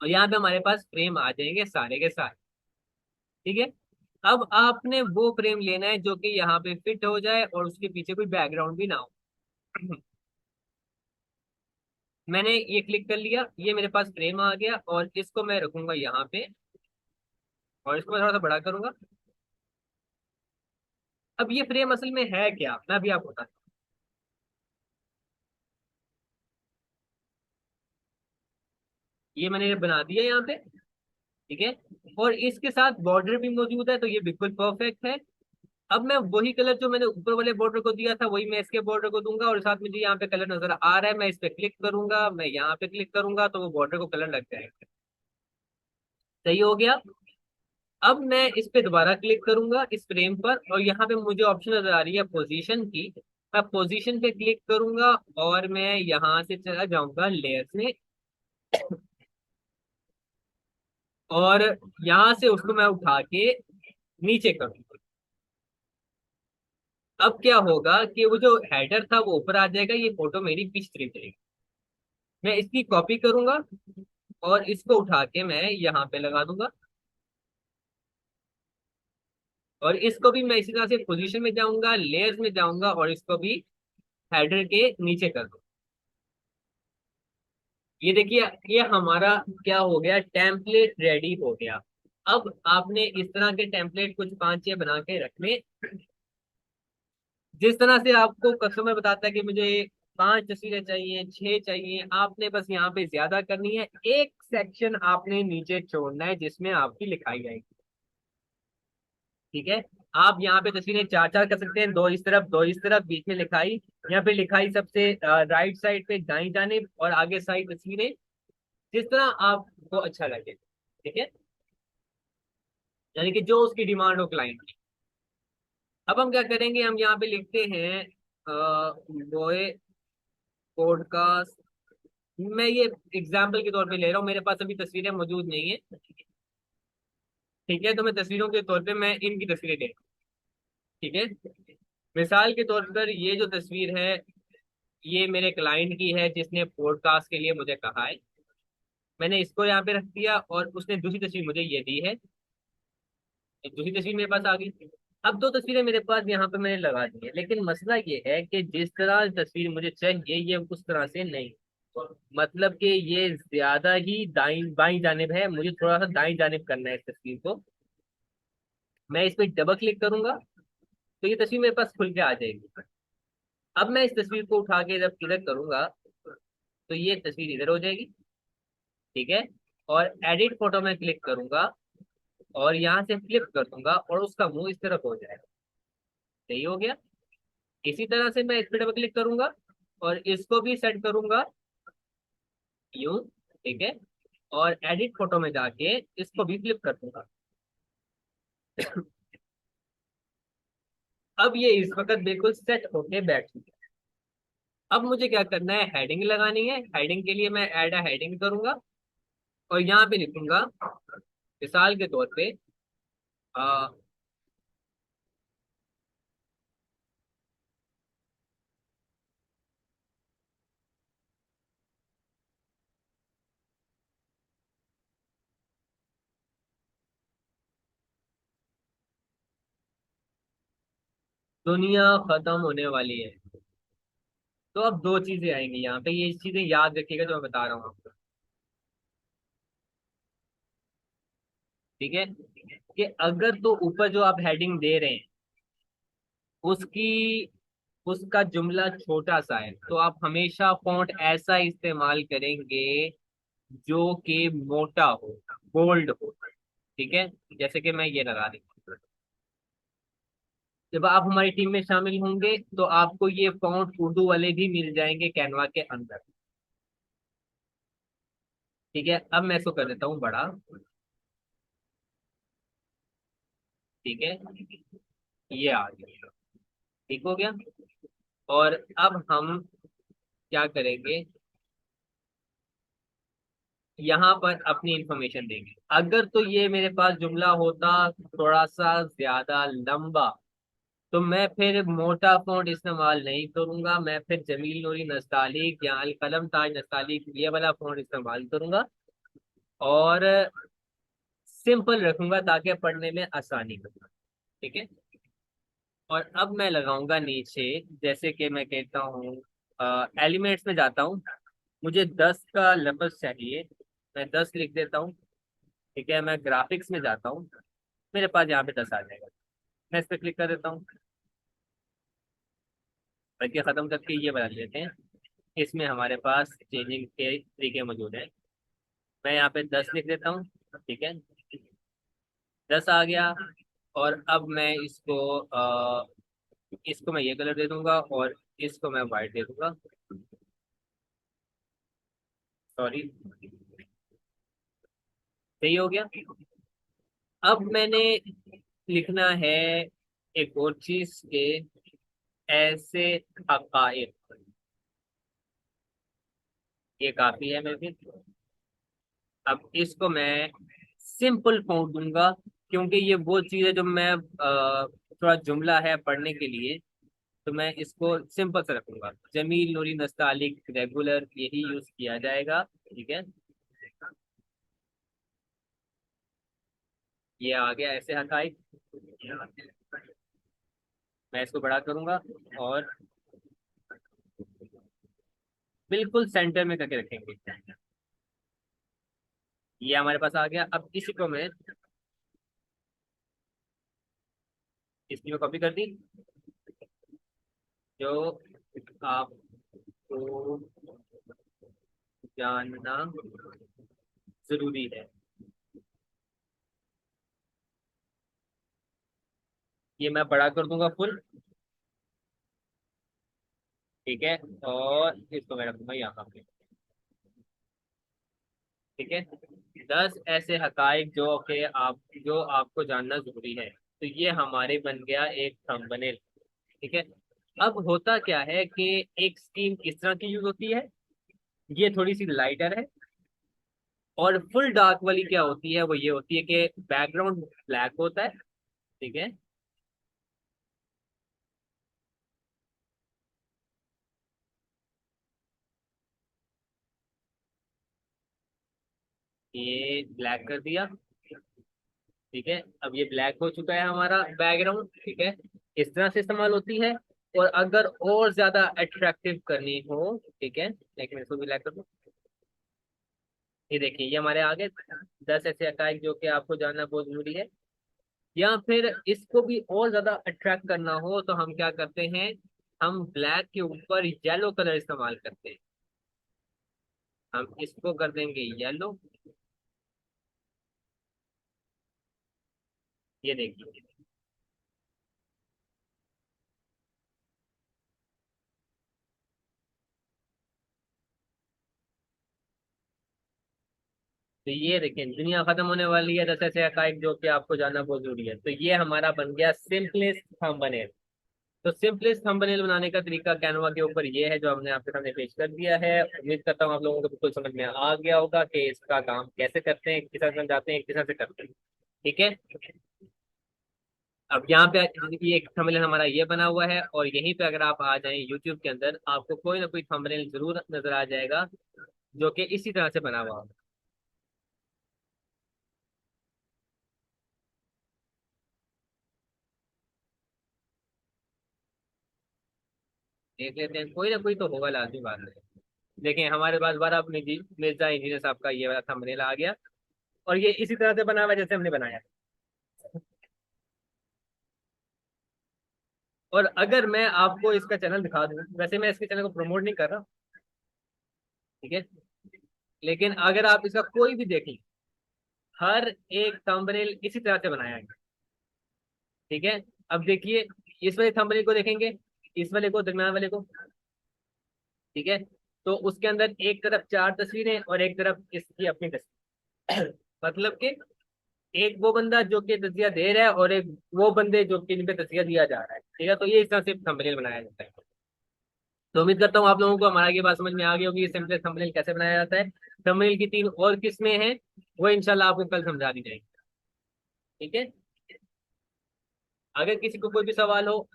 और यहाँ पे हमारे पास फ्रेम आ जाएंगे सारे के सारे, ठीक है। अब आपने वो फ्रेम लेना है जो कि यहाँ पे फिट हो जाए और उसके पीछे कोई बैकग्राउंड भी ना हो। मैंने ये क्लिक कर लिया, ये मेरे पास फ्रेम आ गया और इसको मैं रखूंगा यहाँ पे और इसको मैं थोड़ा सा बड़ा करूंगा। अब ये फ्रेम असल में है क्या, मैं भी आपको बताता हूँ। ये मैंने बना दिया यहाँ पे, ठीक है। और इसके साथ बॉर्डर भी मौजूद है, तो ये बिल्कुल परफेक्ट है। अब मैं वही कलर जो मैंने ऊपर वाले बॉर्डर को दिया था वही मैं इसके बॉर्डर को दूंगा, और साथ में जो यहाँ पे कलर नजर आ रहा है मैं इस पे क्लिक करूंगा, मैं यहाँ पे क्लिक करूंगा तो वो बॉर्डर को कलर लग जाएगा। सही हो गया। अब मैं इस पे दोबारा क्लिक करूंगा इस फ्रेम पर और यहाँ पे मुझे ऑप्शन नजर आ रही है पोजीशन की, मैं पोजीशन पे क्लिक करूंगा और मैं यहाँ से चला जाऊंगा लेयर्स में, और यहाँ से उसको मैं उठा के नीचे करूंगा। अब क्या होगा कि वो जो हेडर था वो ऊपर आ जाएगा, ये फोटो मेरी पीछे चली जाएगी। मैं इसकी कॉपी करूंगा और इसको उठा के मैं यहाँ पे लगा दूंगा, और इसको भी मैं इसी तरह से पोजीशन में जाऊंगा, लेयर्स में जाऊंगा और इसको भी हेडर के नीचे कर दूंगा। ये देखिए, ये हमारा क्या हो गया, टेम्पलेट रेडी हो गया। अब आपने इस तरह के टेम्पलेट कुछ 5-6 बना के रखने। जिस तरह से आपको कस्टमर बताता है कि मुझे 5 तस्वीरें चाहिए, 6 चाहिए, आपने बस यहाँ पे ज्यादा करनी है। एक सेक्शन आपने नीचे छोड़ना है जिसमें आपकी लिखाई आएगी। ठीक है। आप यहाँ पे तस्वीरें 4-4 कर सकते हैं, दो इस तरफ, दो इस तरफ, बीच में लिखाई। यहाँ पे लिखाई सबसे राइट साइड पे दाईं जानिब, और आगे साइड तस्वीरें, जिस तरह आपको अच्छा लगे। ठीक है, यानी कि जो उसकी डिमांड हो क्लाइंट की। अब हम क्या करेंगे, हम यहाँ पे लिखते हैं बॉय पॉडकास्ट। मैं ये एग्जाम्पल के तौर पे ले रहा हूँ, मेरे पास अभी तस्वीरें मौजूद नहीं है। ठीक है, तो मैं तस्वीरों के तौर पे मैं इनकी तस्वीरें ले रहा हूँ। ठीक है, मिसाल के तौर पर ये जो तस्वीर है, ये मेरे क्लाइंट की है जिसने पॉडकास्ट के लिए मुझे कहा है। मैंने इसको यहाँ पे रख दिया, और उसने दूसरी तस्वीर मुझे ये दी है। एक दूसरी तस्वीर मेरे पास आ गई। अब दो तस्वीरें मेरे पास यहाँ पे मैंने लगा दी है, लेकिन मसला ये है कि जिस तरह तस्वीर मुझे चाहिए ये उस तरह से नहीं। मतलब कि ये ज्यादा ही दाईं बाईं जानिब है, मुझे थोड़ा सा दाईं जानिब करना है इस तस्वीर को। मैं इस पे डबल क्लिक करूंगा तो ये तस्वीर मेरे पास खुल के आ जाएगी। अब मैं इस तस्वीर को उठा के जब इधर करूंगा तो ये तस्वीर इधर हो जाएगी। ठीक है, और एडिट फोटो में क्लिक करूंगा, और यहाँ से फ्लिप कर दूंगा, और उसका मुंह इस तरफ हो जाएगा। सही हो गया। इसी तरह से मैं इस पे डबल क्लिक करूंगा, और इसको भी सेट करूंगा यूं। ठीक है, और एडिट फोटो में जाके इसको भी फ्लिप कर दूंगा। अब ये इस वक्त बिल्कुल सेट होके बैठ चुकी है। अब मुझे क्या करना है, हेडिंग लगानी है। हेडिंग के लिए मैं ऐड अ हेडिंग करूंगा, और यहाँ पे लिखूंगा मिसाल के तौर पे आ, दुनिया खत्म होने वाली है। तो अब दो चीजें आएंगी यहाँ पे, ये चीजें याद रखिएगा जो मैं बता रहा हूँ आपको। ठीक है, कि अगर तो ऊपर जो आप हेडिंग दे रहे हैं उसकी उसका जुमला छोटा सा है, तो आप हमेशा फॉन्ट ऐसा इस्तेमाल करेंगे जो कि मोटा हो, बोल्ड हो। ठीक है, जैसे कि मैं ये लगा रही हूँ। जब आप हमारी टीम में शामिल होंगे तो आपको ये फॉन्ट उर्दू वाले भी मिल जाएंगे कैनवा के अंदर। ठीक है, अब मैं इसको कर देता हूँ बड़ा। ठीक है, ये आ गया। ठीक हो गया। और अब हम क्या करेंगे, यहाँ पर अपनी इंफॉर्मेशन देंगे। अगर तो ये मेरे पास जुमला होता थोड़ा सा ज्यादा लंबा, तो मैं फिर मोटा फॉन्ट इस्तेमाल नहीं करूंगा, मैं फिर जमील नूरी नस्तालिक या अल कलम ताज नस्तालिक ये वाला फॉन्ट इस्तेमाल करूंगा, और सिंपल रखूंगा ताकि पढ़ने में आसानी हो। ठीक है, और अब मैं लगाऊंगा नीचे, जैसे कि मैं कहता हूँ एलिमेंट्स में जाता हूँ, मुझे 10 का लफ्ज चाहिए, मैं 10 लिख देता हूँ। ठीक है, मैं ग्राफिक्स में जाता हूँ, मेरे पास यहाँ पे 10 आ जाएगा। मैं इस पर क्लिक कर देता हूँ, बल्कि खत्म करके ये बना लेते हैं। इसमें हमारे पास चेंजिंग के तरीके मौजूद हैं। मैं यहाँ पे 10 लिख देता हूँ। ठीक है, 10 आ गया। और अब मैं इसको मैं ये कलर दे दूंगा, और इसको मैं वाइट दे दूंगा। सॉरी, सही हो गया। अब मैंने लिखना है एक और चीज के, ऐसे हकायक। ये काफी है मेरे लिए। अब इसको मैं सिंपल फॉन्ट दूंगा, क्योंकि ये वो चीज है जो मैं थोड़ा जुमला है पढ़ने के लिए, तो मैं इसको सिंपल से रखूंगा। जमील नूरी नस्तालिक रेगुलर यही यूज किया जाएगा। ठीक है, ये आ गया ऐसे हकायक। मैं इसको बड़ा करूंगा, और बिल्कुल सेंटर में करके रखेंगे। ये हमारे पास आ गया। अब इसी को मैं इसकी में कॉपी कर दी। जो आपको जानना जरूरी है, ये मैं बड़ा कर दूंगा फुल। ठीक है, और इसको मैं रखूंगा यहाँ पे। ठीक है, 10 ऐसे हकाइक जो आपको जानना जरूरी है। तो ये हमारे बन गया एक थंबनेल। ठीक है, अब होता क्या है कि एक स्कीम किस तरह की यूज होती है, ये थोड़ी सी लाइटर है। और फुल डार्क वाली क्या होती है, वो ये होती है कि बैकग्राउंड ब्लैक होता है। ठीक है, ये ब्लैक कर दिया। ठीक है, अब ये ब्लैक हो चुका है हमारा बैकग्राउंड। ठीक है, इस तरह से इस्तेमाल होती है। और अगर और ज्यादा अट्रैक्टिव करनी हो, ठीक है, लेकिन इसको भी ब्लैक कर दो। ये देखिए, ये हमारे आगे 10 ऐसे हकाइक जो कि आपको जानना बहुत जरूरी है। या फिर इसको भी और ज्यादा अट्रैक्ट करना हो तो हम क्या करते हैं, हम ब्लैक के ऊपर येलो कलर इस्तेमाल करते हैं। हम इसको कर देंगे येलो। ये देखिए, तो ये देखें, दुनिया खत्म होने वाली है, 10 ऐसे हकाइक जो कि आपको जानना बहुत जरूरी है। तो ये हमारा बन गया सिंपलेस्ट थंबनेल। तो सिंपलेस्ट थंबनेल बनाने का तरीका कैनवा के ऊपर ये है, जो हमने आपके सामने पेश कर दिया है। उम्मीद करता हूँ आप लोगों को बिल्कुल समझ में आ गया होगा कि इसका काम कैसे करते हैं, किस तरह से समझाते हैं, किस तरह से करते हैं। ठीक है, अब यहाँ पे ये एक थंबनेल हमारा ये बना हुआ है, और यहीं पे अगर आप आ जाएं यूट्यूब के अंदर, आपको कोई ना कोई थंबनेल जरूर नजर आ जाएगा जो कि इसी तरह से बना हुआ होगा। देख लेते हैं, कोई ना कोई तो होगा, लाजमी बात है। देखें, हमारे पास बारह मिर्जा इंजीनियर साहब का ये वाला थंबनेल आ गया। और ये इसी तरह से बना हुआ है जैसे हमने बनाया। और अगर मैं आपको इसका चैनल दिखा दूं, वैसे मैं इसके चैनल को प्रमोट नहीं कर रहा, ठीक है, लेकिन अगर आप इसका कोई भी देखें, हर एक थंबनेल इसी तरह से बनाया है। ठीक है, अब देखिए, इस वाले थंबनेल को देखेंगे, इस वाले को, दरम्यान वाले को। ठीक है, तो उसके अंदर एक तरफ 4 तस्वीरें और एक तरफ इसकी अपनी तस्वीर। मतलब कि एक वो बंदा जो कि तस्वीर दे रहा है, और एक वो बंदे जो कि इनपे तस्वीर दिया जा रहा है। ठीक है, तो ये इस तरह से थंबनेल बनाया जाता है। तो उम्मीद करता हूँ आप लोगों को हमारा ये बात समझ में आ गई होगी, सिंपल थंबनेल कैसे बनाया जाता है। थंबनेल की 3 और किस्में हैं, वो इंशाल्लाह आपको कल समझा दी जाएगी। ठीक है, अगर किसी को कोई भी सवाल हो,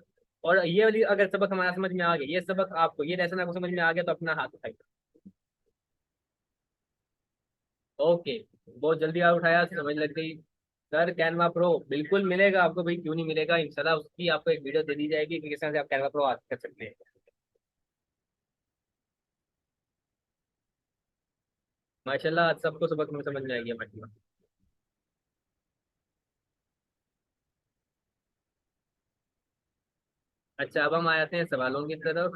और ये वाली अगर सबक हमारा समझ में आ गया, ये सबक आपको, ये लेसन आपको समझ में आ गया, तो अपना हाथ उठाइए। ओके, बहुत जल्दी आप उठाया, समझ लग गई। सर कैनवा प्रो बिल्कुल मिलेगा आपको भाई, क्यों नहीं मिलेगा, इंशाल्लाह उसकी आपको एक वीडियो दे दी जाएगी कि किस तरह से आप कैनवा प्रो कर सकते हैं। माशाल्लाह, आज सबको सबक में समझ में आ गया माशाल्लाह। अच्छा, अब हम आ जाते हैं सवालों की तरफ।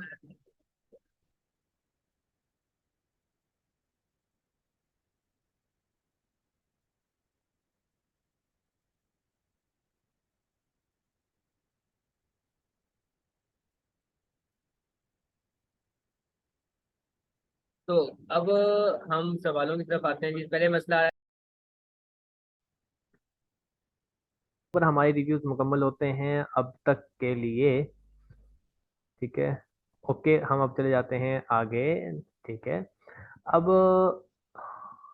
तो अब हम सवालों की तरफ आते हैं जी। पहले मसला है, पर हमारे रिव्यूज मुकम्मल होते हैं अब तक के लिए। ठीक है, ओके, हम अब चले जाते हैं आगे। ठीक है, अब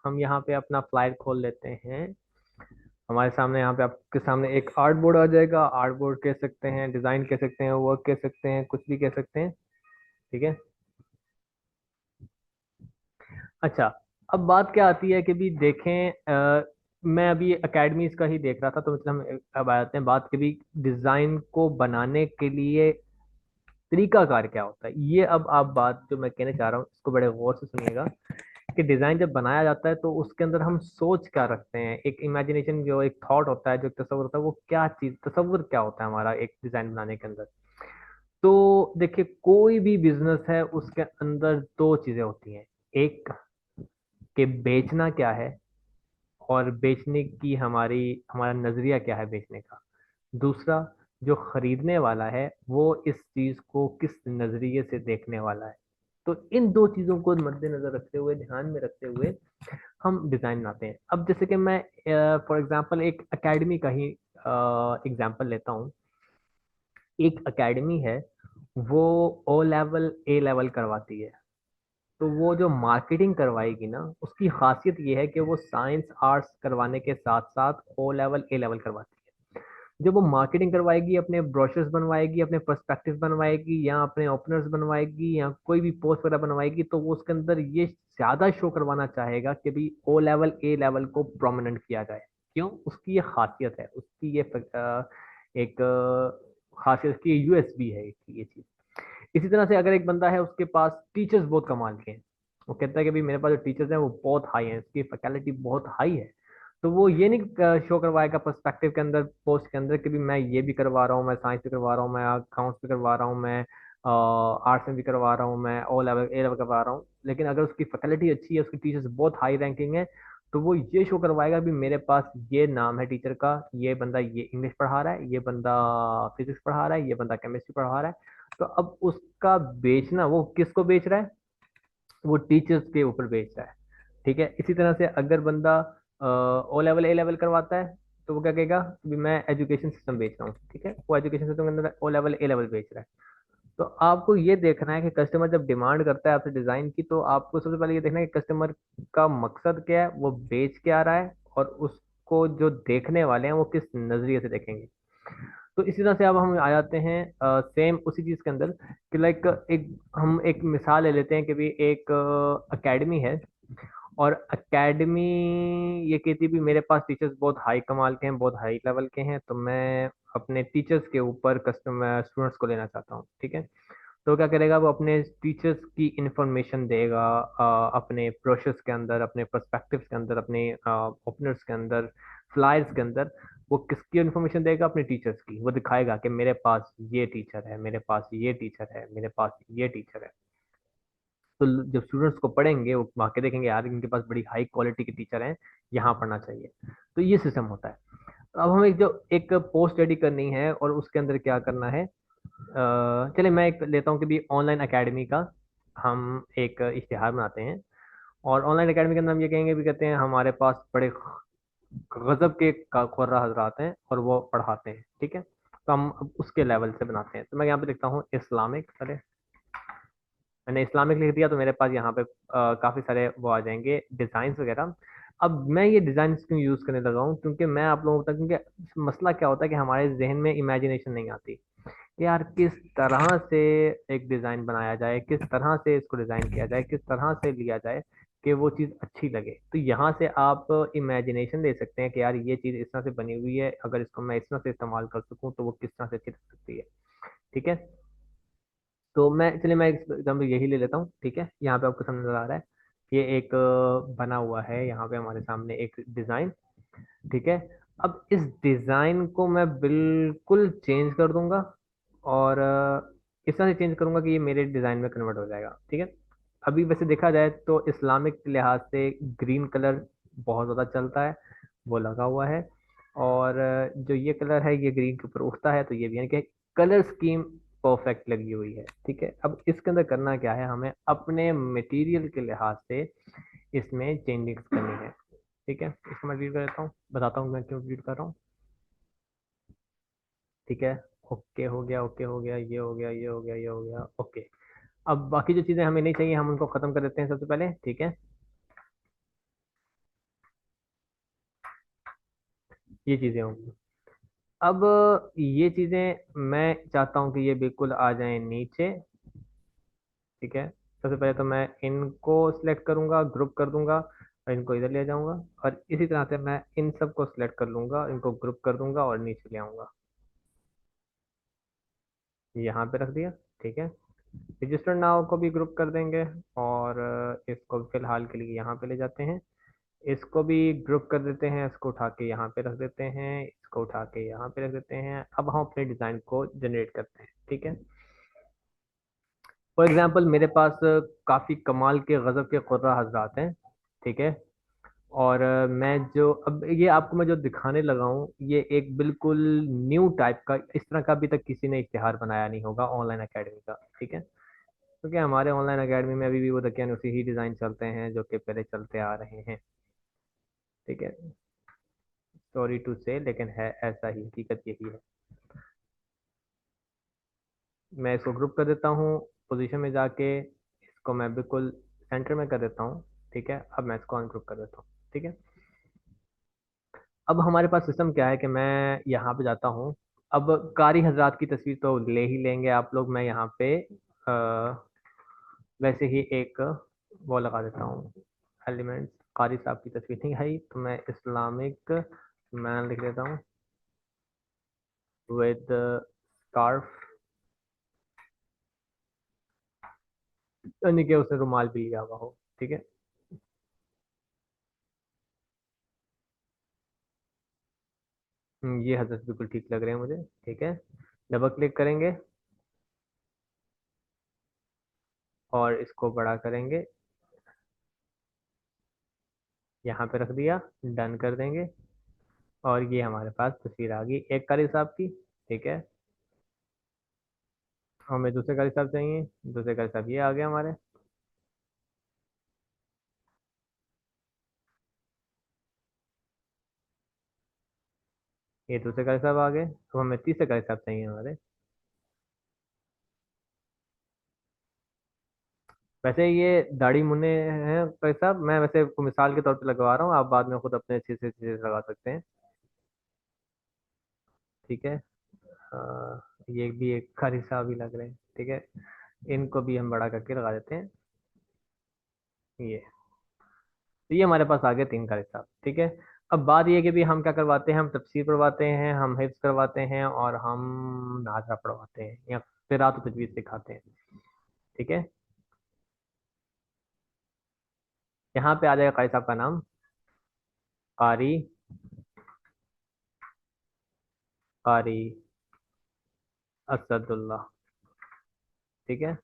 हम यहाँ पे अपना फ्लायर खोल लेते हैं। हमारे सामने, यहाँ पे आपके सामने एक आर्ट बोर्ड आ जाएगा। आर्ट बोर्ड कह सकते हैं, डिजाइन कह सकते हैं, वर्क कह सकते हैं, कुछ भी कह सकते हैं। ठीक है, अच्छा, अब बात क्या आती है कि भी देखें, मैं अभी एकेडमीज का ही देख रहा था, तो मतलब हम अब आते हैं बात के भी डिजाइन को बनाने के लिए तरीकाकार क्या होता है। ये अब आप बात जो मैं कहना चाह रहा हूँ इसको बड़े गौर से सुनिएगा, कि डिजाइन जब बनाया जाता है तो उसके अंदर हम सोच क्या रखते हैं, एक इमेजिनेशन जो एक थॉट होता है, जो एक तस्वीर होता है, वो क्या चीज तस्वीर क्या होता है हमारा एक डिजाइन बनाने के अंदर। तो देखिए कोई भी बिजनेस है उसके अंदर दो चीजें होती हैं। एक कि बेचना क्या है, और बेचने की हमारा नजरिया क्या है बेचने का। दूसरा, जो खरीदने वाला है वो इस चीज को किस नजरिए से देखने वाला है। तो इन दो चीजों को मद्देनजर रखते हुए, ध्यान में रखते हुए हम डिजाइन बनाते हैं। अब जैसे कि मैं फॉर एग्जांपल एक एकेडमी का ही एग्जांपल लेता हूँ। एक एकेडमी है, वो ओ लेवल ए लेवल करवाती है। तो वो जो मार्केटिंग करवाएगी ना, उसकी खासियत ये है कि वो साइंस आर्ट्स करवाने के साथ साथ ओ लेवल ए लेवल करवाती है। जब वो मार्केटिंग करवाएगी, अपने ब्रोशर्स बनवाएगी, अपने पर्सपेक्टिव बनवाएगी, या अपने ओपनर्स बनवाएगी, या कोई भी पोस्ट वगैरह बनवाएगी, तो वो उसके अंदर ये ज्यादा शो करवाना चाहेगा कि भाई ओ लेवल ए लेवल को प्रोमिनेंट किया जाए। क्यों? उसकी ये खासियत है, उसकी ये एक खासियत, उसकी यूएसबी है ये चीज। इसी तरह से अगर एक बंदा है, उसके पास टीचर्स बहुत कमाल के हैं, वो कहता है कि भाई मेरे पास जो टीचर्स हैं वो बहुत हाई हैं, उसकी फैकल्टी बहुत हाई है, तो वो ये नहीं शो करवाएगा पर्सपेक्टिव के अंदर, पोस्ट के अंदर, कि भी मैं ये भी करवा रहा हूँ, मैं साइंस भी करवा रहा हूँ, मैं अकाउंट्स भी करवा रहा हूँ, मैं आर्ट्स में भी करवा रहा हूँ, मैं ओ लेवल ए लेवल करवा रहा हूँ। लेकिन अगर उसकी फैकल्टी अच्छी है, उसकी टीचर्स बहुत हाई रैंकिंग है, तो वो ये शो करवाएगा भी मेरे पास ये नाम है टीचर का, ये बंदा ये इंग्लिश पढ़ा रहा है, ये बंदा फिजिक्स पढ़ा रहा है, ये बंदा केमिस्ट्री पढ़ा रहा है। तो अब उसका बेचना, वो किसको बेच रहा है? वो टीचर्स के ऊपर बेच रहा है। ठीक है। इसी तरह से अगर बंदा ओ लेवल ए लेवल करवाता है, तो वो क्या कहेगा कि मैं एजुकेशन सिस्टम बेच रहा हूँ। ठीक है, वो एजुकेशन सिस्टम के अंदर ओ लेवल ए लेवल बेच रहा है। तो आपको ये देखना है कि कस्टमर जब डिमांड करता है आपसे डिजाइन की, तो आपको सबसे पहले ये देखना है कि कस्टमर का मकसद क्या है, वो बेच क्या रहा है, और उसको जो देखने वाले हैं वो किस नजरिए से देखेंगे। तो इसी तरह से अब हम आ जाते हैं सेम उसी चीज के अंदर, कि लाइक एक हम एक मिसाल ले लेते हैं कि भी एक एकेडमी है, और एकेडमी ये कहती है भी मेरे पास टीचर्स बहुत हाई कमाल के हैं, बहुत हाई लेवल के हैं, तो मैं अपने टीचर्स के ऊपर कस्टमर स्टूडेंट्स को लेना चाहता हूँ। ठीक है। तो क्या करेगा, वो अपने टीचर्स की इंफॉर्मेशन देगा अपने ब्रोशर्स के अंदर, अपने पर्सपेक्टिव्स के अंदर, अपने ओपनर्स के अंदर, फ्लायर्स के अंदर। वो किसकी इंफॉर्मेशन देगा? अपने टीचर्स की। वो दिखाएगा कि मेरे पास ये टीचर है, मेरे पास ये टीचर है, मेरे पास ये टीचर है। तो जब स्टूडेंट्स को पढ़ेंगे, वो वहाँ के देखेंगे यार इनके पास बड़ी हाई क्वालिटी के टीचर हैं, यहाँ पढ़ना चाहिए। तो ये सिस्टम होता है। तो अब हमें जो एक पोस्ट स्टडी करनी है, और उसके अंदर क्या करना है, चलिए मैं एक लेता हूँ कि भी ऑनलाइन एकेडमी का हम एक इश्तिहार बनाते हैं। और ऑनलाइन एकेडमी के अंदर हम ये कहेंगे भी, कहते हैं हमारे पास बड़े गजब के खुर्रा हजरात हैं और वो पढ़ाते हैं। ठीक है। तो हम अब उसके लेवल से बनाते हैं। तो मैं यहाँ पे लिखता हूँ इस्लामिक। चले, मैंने इस्लामिक लिख दिया, तो मेरे पास यहाँ पे काफी सारे वो आ जाएंगे डिजाइन वगैरह। अब मैं ये डिजाइन क्यों यूज करने लगा हूँ, क्योंकि मैं आप लोगों को बता, क्योंकि मसला क्या होता है कि हमारे जहन में इमेजिनेशन नहीं आती कि यार किस तरह से एक डिजाइन बनाया जाए, किस तरह से इसको डिजाइन किया जाए, किस तरह से लिया जाए कि वो चीज अच्छी लगे। तो यहाँ से आप इमेजिनेशन दे सकते हैं कि यार ये चीज इस तरह से बनी हुई है, अगर इसको मैं इस तरह से इस्तेमाल कर सकूं तो वो किस तरह से अच्छी लग सकती है। ठीक है। तो मैं, चलिए मैं एग्जाम्पल यही ले लेता हूँ। ठीक है, यहाँ पे आपको समझ आ रहा है, ये एक बना हुआ है यहाँ पे हमारे सामने एक डिजाइन। ठीक है। अब इस डिजाइन को मैं बिल्कुल चेंज कर दूंगा, और इस तरह से चेंज करूंगा कि ये मेरे डिजाइन में कन्वर्ट हो जाएगा। ठीक है। अभी वैसे देखा जाए तो इस्लामिक लिहाज से ग्रीन कलर बहुत ज़्यादा चलता है, वो लगा हुआ है। और जो ये कलर है ये ग्रीन के ऊपर उठता है, तो ये भी यानी कि कलर स्कीम परफेक्ट लगी हुई है। ठीक है। अब इसके अंदर करना क्या है, हमें अपने मटेरियल के लिहाज से इसमें चेंजिंग्स करनी है। ठीक है, इसको मैं रीड कर देता हूँ, बताता हूँ मैं क्यों रीड कर रहा हूँ। ठीक है। ओके हो गया, ओके हो गया, ये हो गया, ये हो गया, ये हो गया, ओके। अब बाकी जो चीज़ें हमें नहीं चाहिए हम उनको ख़त्म कर देते हैं सबसे पहले। ठीक है, ये चीज़ें होंगी। अब ये चीज़ें मैं चाहता हूँ कि ये बिल्कुल आ जाएं नीचे। ठीक है। सबसे पहले तो मैं इनको सिलेक्ट करूंगा, ग्रुप कर दूंगा, और इनको इधर ले जाऊंगा। और इसी तरह से मैं इन सबको सिलेक्ट कर लूंगा, इनको ग्रुप कर दूंगा और नीचे ले आऊंगा, यहाँ पे रख दिया। ठीक है। रजिस्टर नाउ को भी ग्रुप कर देंगे, और इसको फिलहाल के लिए यहाँ पे ले जाते हैं। इसको भी ग्रुप कर देते हैं, इसको उठा के यहाँ पे रख देते हैं, इसको उठा के यहाँ पे रख देते हैं। अब हम अपने डिज़ाइन को जनरेट करते हैं, ठीक है। फॉर एग्जांपल मेरे पास काफ़ी कमाल के गज़ब के कुर्रा हजरात हैं, ठीक है। और मैं जो अब ये आपको मैं जो दिखाने लगा हूँ, ये एक बिल्कुल न्यू टाइप का, इस तरह का अभी तक किसी ने इश्तिहार बनाया नहीं होगा ऑनलाइन एकेडमी का, ठीक है। क्योंकि हमारे ऑनलाइन एकेडमी में अभी भी वो दकियान उसी ही डिज़ाइन चलते हैं जो कि पहले चलते आ रहे हैं, ठीक है। सॉरी टू से, लेकिन है ऐसा ही, हकीकत यही है। मैं इसको ग्रुप कर देता हूँ, पोजीशन में जाके इसको मैं बिल्कुल सेंटर में कर देता हूँ, ठीक है। अब मैं इसको अनग्रुप कर देता हूँ, ठीक है। अब हमारे पास सिस्टम क्या है कि मैं यहाँ पे जाता हूँ। अब कारी हजरात की तस्वीर तो ले ही लेंगे आप लोग, मैं यहाँ पे वैसे ही एक वो लगा देता हूँ, एलिमेंट्स। कारी साहब की तस्वीर नहीं आई तो मैं इस्लामिक मैन लिख देता हूँ विद स्कार्फ, यानी कि उसने रुमाल भी लिया हुआ हो, ठीक है। ये हजरत बिल्कुल ठीक लग रहे हैं मुझे, ठीक है। डबल क्लिक करेंगे और इसको बड़ा करेंगे, यहाँ पे रख दिया, डन कर देंगे। और ये हमारे पास तस्वीर आ गई एक कारी साहब की, ठीक है। हमें दूसरे कारी साहब चाहिए, दूसरे कारी साहब ये आ गए हमारे। ये दूसरे कारी साहब आ गए, तो हमें तीसरे कारी साहब चाहिए हमारे। वैसे ये दाढ़ी मुन्ने हैं कारी साहब, मैं वैसे आपको मिसाल के तौर पे लगवा रहा हूँ, आप बाद में खुद अपने अच्छे से लगा सकते हैं, ठीक है। ये भी एक कारी साहब ही लग रहे हैं, ठीक है। इनको भी हम बड़ा करके लगा देते हैं, ये। तो ये हमारे पास आ गए तीन कारी साहब, ठीक है। अब बात ये है कि भी हम क्या करवाते हैं, हम तफसीर पढ़वाते हैं, हम हिफ्ज करवाते हैं, और हम नाजरा पढ़वाते हैं, या क़िरात व तजवीज़ सिखाते हैं, ठीक है। यहाँ पे आ जाएगा कारी साहब का नाम, कारी, कारी असदुल्ला, ठीक है।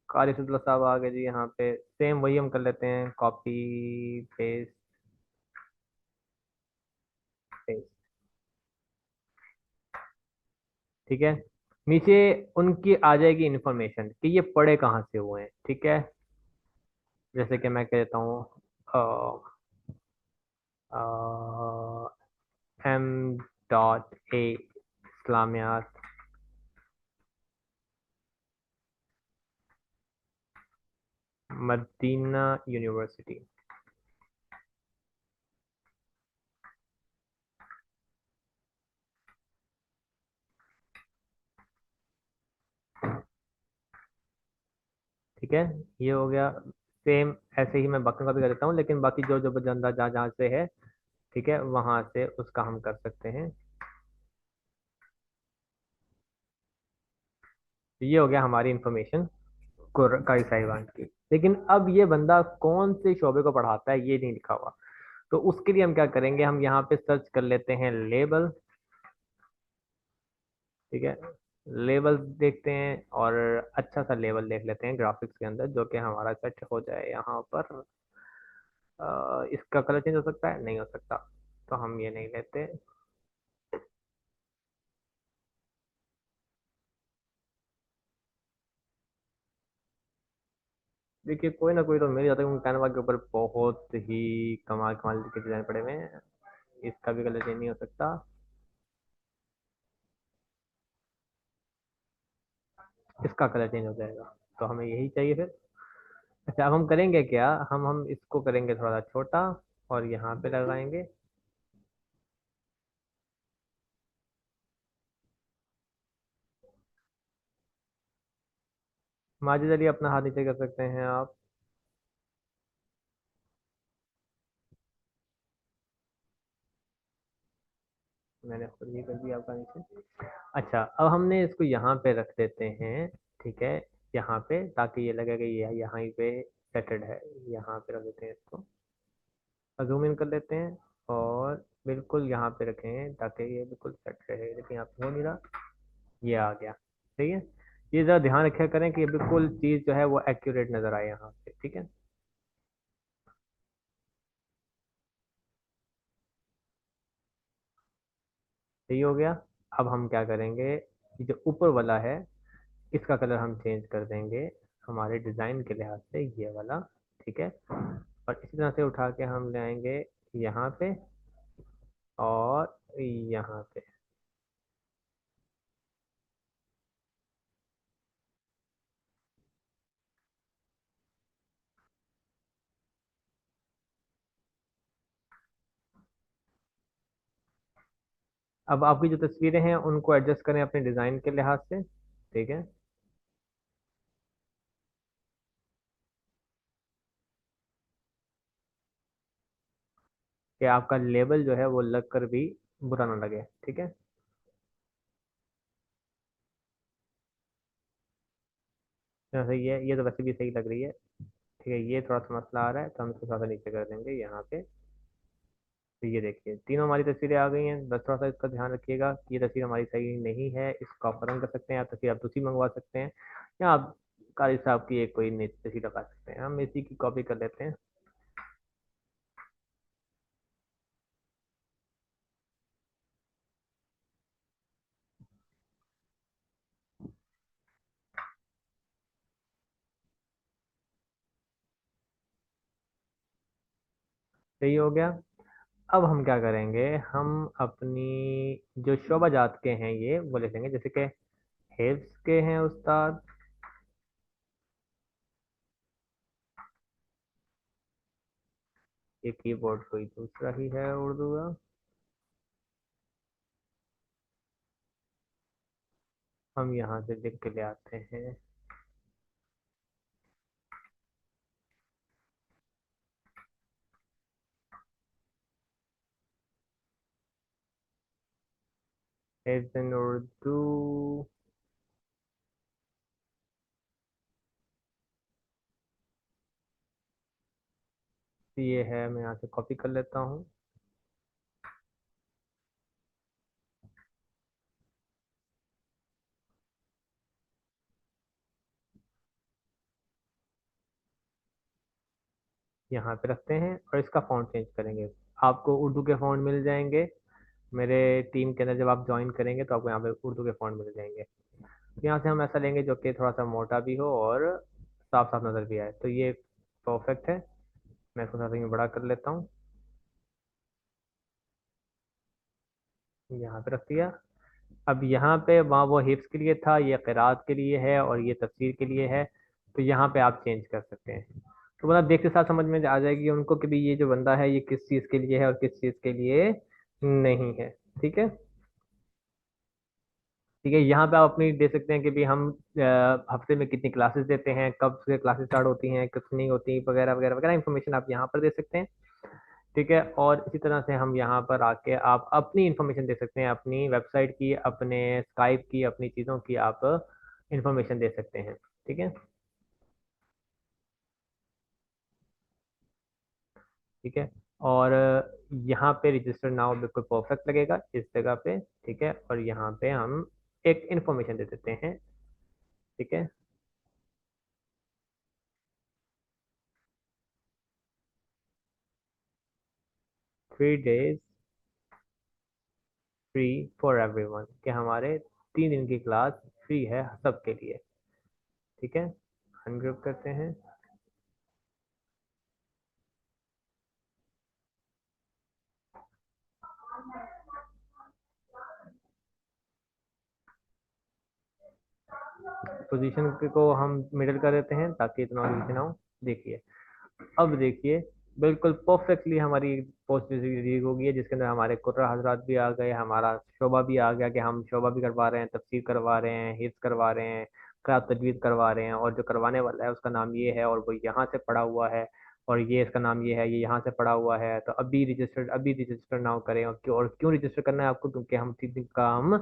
कारी असदुल्ला साहब आ गए जी यहाँ पे। सेम वही हम कर लेते हैं, कॉपी पेस्ट पेस्ट, ठीक है। नीचे उनकी आ जाएगी इंफॉर्मेशन कि ये पढ़े कहाँ से हुए हैं, ठीक है। जैसे कि मैं कह देता हूँ एम डॉट ए इस्लामियात मदीना यूनिवर्सिटी, ठीक है। ये हो गया। सेम ऐसे ही मैं बाकी का भी कर देता हूँ, लेकिन बाकी जो जो बंदा जहाँ जहाँ से है, ठीक है, वहां से उसका हम कर सकते हैं। ये हो गया हमारी इंफॉर्मेशन कारी साहिबान की। लेकिन अब ये बंदा कौन से शोबे को पढ़ाता है ये नहीं लिखा हुआ, तो उसके लिए हम क्या करेंगे, हम यहाँ पे सर्च कर लेते हैं लेबल, ठीक है। लेबल देखते हैं, और अच्छा सा लेबल देख लेते हैं ग्राफिक्स के अंदर जो कि हमारा सेट हो जाए यहाँ पर। इसका कलर चेंज हो सकता है, नहीं हो सकता, तो हम ये नहीं लेते। देखिए कोई ना कोई तो मिल जाता है, क्योंकि कैनवा के ऊपर बहुत ही कमाल कमाल के डिजाइन पड़े हुए हैं। इसका भी कलर चेंज नहीं हो सकता, इसका कलर चेंज हो जाएगा, तो हमें यही चाहिए फिर। अच्छा अब हम करेंगे क्या, हम इसको करेंगे थोड़ा सा छोटा, और यहाँ पे लगाएंगे। माजिद अली अपना हाथ नीचे कर सकते हैं आप। मैंने खुद ही कर दिया आपका नीचे। अच्छा, अब हमने इसको यहाँ पे रख देते हैं, ठीक है, यहाँ पे, ताकि ये लगे कि ये यहाँ ही पे सेटेड है। यहाँ पे रख देते हैं इसको, जूम इन कर लेते हैं और बिल्कुल यहाँ पे रखें ताकि ये बिल्कुल सेट रहे, लेकिन यहाँ पे हो नहीं रहा, ये आ गया। सही है। ये ज़रा ध्यान रखा करें कि बिल्कुल चीज़ जो है वो एक्यूरेट नज़र आए यहाँ पे, ठीक है। सही हो गया। अब हम क्या करेंगे, ये जो ऊपर वाला है इसका कलर हम चेंज कर देंगे हमारे डिज़ाइन के लिहाज से, ये वाला, ठीक है। और इसी तरह से उठा के हम ले आएंगे यहाँ पे और यहाँ पे। अब आपकी जो तस्वीरें हैं उनको एडजस्ट करें अपने डिज़ाइन के लिहाज से, ठीक है। कि आपका लेबल जो है वो लग कर भी बुरा ना लगे, ठीक है। जैसे ये तो वैसे भी सही लग रही है, ठीक है। ये थोड़ा सा मसला आ रहा है तो हम इसको थोड़ा सा नीचे कर देंगे यहाँ पे। तो ये देखिए तीनों हमारी तस्वीरें आ गई हैं, बस थोड़ा सा इसका ध्यान रखिएगा कि ये तस्वीर हमारी सही नहीं है, इसको आप रंग कर सकते हैं, या तस्वीर आप दूसरी मंगवा सकते हैं, या आप कारी साहब की एक कोई नई तस्वीर लगा सकते हैं। हम इसी की कॉपी कर लेते हैं। सही हो गया। अब हम क्या करेंगे, हम अपनी जो शोभा जात के हैं ये वो लिखेंगे, जैसे कि हिफ्स के हैं उस्ताद, ये कीबोर्ड कोई दूसरा ही है उर्दू का। हम यहाँ से लिख के ले आते हैं, हिफ्स इन उर्दू। ये है, मैं यहाँ से कॉपी कर लेता हूँ। यहाँ पे रखते हैं और इसका फ़ॉन्ट चेंज करेंगे। आपको उर्दू के फ़ॉन्ट मिल जाएंगे मेरे टीम के अंदर, जब आप ज्वाइन करेंगे तो आपको यहाँ पे उर्दू के फ़ॉन्ट मिल जाएंगे। तो यहाँ से हम ऐसा लेंगे जो कि थोड़ा सा मोटा भी हो और साफ साफ नज़र भी आए, तो ये परफेक्ट है। मैं इसको थोड़ा सा यूँ बड़ा कर लेता हूँ, यहाँ पे रख दिया। अब यहाँ पे, वहाँ वो हिफ्स के लिए था, ये क़िरात के लिए है और ये तफसीर के लिए है, तो यहाँ पे आप चेंज कर सकते हैं। तो मतलब देखते साथ समझ में आ जाएगी उनको कि भी ये जो बंदा है ये किस चीज़ के लिए है और किस चीज़ के लिए नहीं है, ठीक है। ठीक है, यहाँ पे आप अपनी दे सकते हैं कि भी हम हफ्ते में कितनी क्लासेस देते हैं, कब से क्लासेस स्टार्ट होती हैं, कब से नहीं होती, वगैरह वगैरह वगैरह इन्फॉर्मेशन आप यहाँ पर दे सकते हैं, ठीक है। और इसी तरह से हम यहाँ पर आके आप अपनी इन्फॉर्मेशन दे सकते हैं, अपनी वेबसाइट की, अपने स्काइप की, अपनी चीज़ों की आप इन्फॉर्मेशन दे सकते हैं, ठीक है। ठीक है। और यहाँ पे रजिस्टर नाउ बिल्कुल परफेक्ट लगेगा इस जगह पे, ठीक है। और यहाँ पे हम एक इन्फॉर्मेशन दे देते हैं, ठीक है। 3 days फ्री फॉर एवरीवन, कि हमारे 3 दिन की क्लास फ्री है सबके लिए, ठीक है। अनग्रुप करते हैं। पोजीशन को हम मिडिल कर देते हैं ताकि इतना नीचे ना हो। देखिए, अब देखिए, बिल्कुल परफेक्टली हमारी पोस्ट रीड हो गई है, जिसके अंदर हमारे कुर्रा हजरात भी आ गए, हमारा शोभा भी आ गया कि हम शोभा भी करवा रहे हैं, तफसीर करवा रहे हैं, हिफ्स करवा रहे हैं, क़िरात तजवीज़ करवा रहे हैं, और जो करवाने वाला है उसका नाम ये है और वो यहाँ से पढ़ा हुआ है। और ये इसका नाम ये है, ये यहाँ से पड़ा हुआ है, तो अभी रजिस्टर नाउ करें। और क्यों रजिस्टर करना है आपको? क्योंकि हम 3 दिन का हम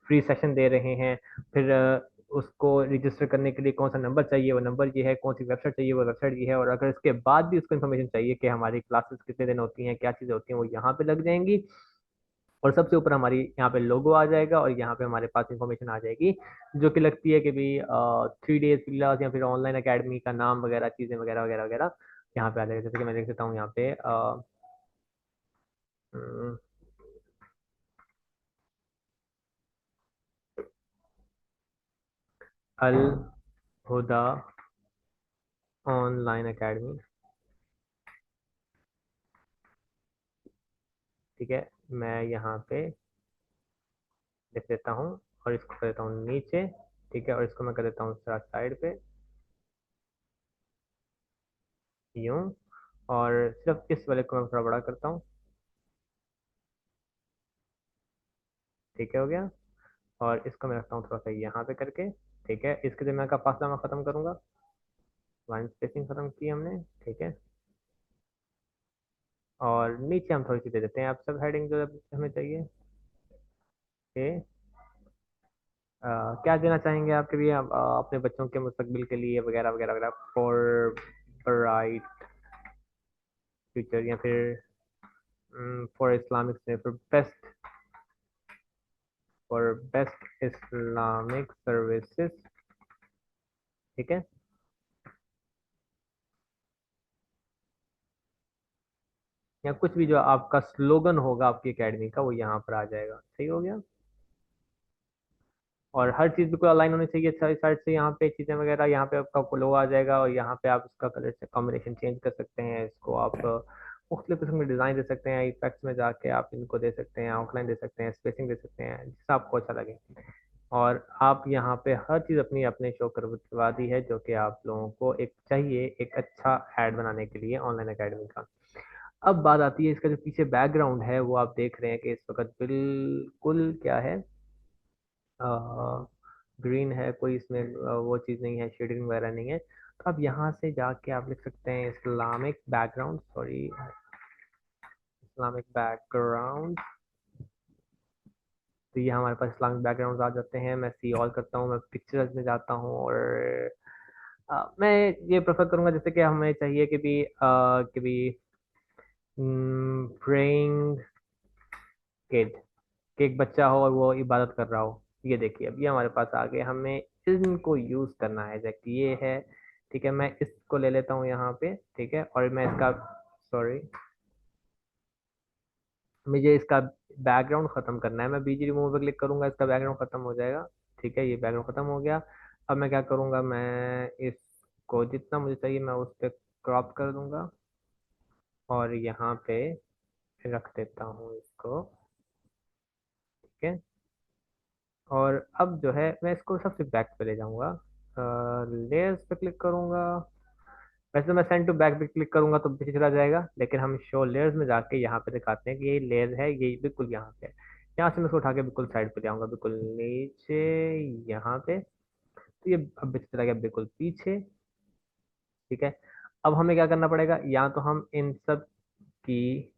फ्री सेशन दे रहे हैं। फिर उसको रजिस्टर करने के लिए कौन सा नंबर चाहिए, वो नंबर ये है, कौन सी वेबसाइट चाहिए, वो वेबसाइट ये है। और अगर इसके बाद भी उसको इन्फॉर्मेशन चाहिए कि हमारी क्लासेस कितने दिन होती हैं, क्या चीज़ें होती हैं, वो यहाँ पे लग जाएंगी। और सबसे ऊपर हमारी यहाँ पे लोगो आ जाएगा, और यहाँ पे हमारे पास इंफॉर्मेशन आ जाएगी जो कि लगती है कि भी 3 डेज क्लास या फिर ऑनलाइन एकेडमी का नाम वगैरह, चीज़ें वगैरह वगैरह वगैरह यहाँ पे आ जाएगा। जैसे कि मैं देख सकता हूँ यहाँ पे अम, अल हुदा ऑनलाइन एकेडमी। ठीक है, मैं यहाँ पे लिख देता हूँ और इसको कर देता हूँ नीचे। ठीक है, और इसको मैं कर देता हूँ साइड पे यूं। और सिर्फ इस वाले को मैं थोड़ा बड़ा करता हूँ। ठीक है, हो गया। और इसको मैं रखता हूँ थोड़ा सा यहाँ पे करके। ठीक है, इसके दरमियान का फासला मैं खत्म करूंगा, लाइन स्पेसिंग खत्म की हमने। ठीक है, और नीचे हम थोड़ी सी दे देते हैं आप सब हेडिंग जो हमें चाहिए। ओके, क्या देना चाहेंगे आपके लिए अपने बच्चों के मुस्तकबिल के लिए वगैरह वगैरह वगैरह, फॉर ब्राइट फ्यूचर, या फिर फॉर इस्लामिक से फॉर बेस्ट इस्लामिक सर्विसेज। ठीक है, या कुछ भी जो आपका स्लोगन होगा आपकी एकेडमी का, वो यहाँ पर आ जाएगा। सही हो गया। और हर चीज़ बिल्कुल अलाइन होनी चाहिए सारी साइड से। यहाँ पे चीज़ें वगैरह, यहाँ पे आपका लोगो आ जाएगा, और यहाँ पे आप इसका कलर से कॉम्बिनेशन चेंज कर सकते हैं। इसको आप मुख्तलिफ किस्म के डिज़ाइन दे सकते हैं, इफेक्ट्स में जाके आप इनको दे सकते हैं, आउटलाइन दे सकते हैं, स्पेसिंग दे सकते हैं, जिससे आपको अच्छा लगे। और आप यहाँ पे हर चीज़ अपनी अपने शो करवा दी है, जो कि आप लोगों को एक चाहिए एक अच्छा ऐड बनाने के लिए ऑनलाइन एकेडमी का। अब बात आती है इसका जो पीछे बैकग्राउंड है, वो आप देख रहे हैं कि इस वक्त बिल्कुल क्या है, ग्रीन है, कोई इसमें वो चीज़ नहीं है, शेडिंग वगैरह नहीं है। तो अब यहाँ से जाके आप लिख सकते हैं Islamic background, sorry, Islamic background. तो ये हमारे पास इस्लामिक बैकग्राउंड आ जाते हैं। मैं सी ऑल करता हूँ, मैं पिक्चर्स में जाता हूँ, और मैं ये प्रेफर करूंगा जैसे कि हमें चाहिए कि भी प्रेइंग किड, कि एक बच्चा हो और वो इबादत कर रहा हो। ये देखिए, अब ये हमारे पास आ गए, हमें इनको यूज करना है जैसे कि ये है। ठीक है, मैं इसको ले लेता हूँ यहाँ पे। ठीक है, और मैं इसका, सॉरी, मुझे इसका बैकग्राउंड खत्म करना है। मैं बीजी रिमूव पे क्लिक करूंगा, इसका बैकग्राउंड खत्म हो जाएगा। ठीक है, ये बैकग्राउंड खत्म हो गया। अब मैं क्या करूंगा, मैं इसको जितना मुझे चाहिए मैं उस पर क्रॉप कर दूंगा, और यहाँ पे रख देता हूँ इसको। ठीक है, और अब जो है मैं इसको सबसे बैक पे ले जाऊंगा, लेयर्स पे क्लिक करूंगा। वैसे तो मैं सेंड टू बैक पे क्लिक करूंगा तो पीछे चला जाएगा, लेकिन हम शो लेयर्स में जाके यहाँ पे दिखाते हैं कि ये लेयर है, ये बिल्कुल यहाँ पे है। यहाँ से मैं इसको उठा के बिल्कुल साइड पे ले आऊंगा, बिल्कुल नीचे यहाँ पे। तो ये अब पीछे चला गया बिल्कुल पीछे। ठीक है, अब हमें क्या करना पड़ेगा, या तो हम इन सब की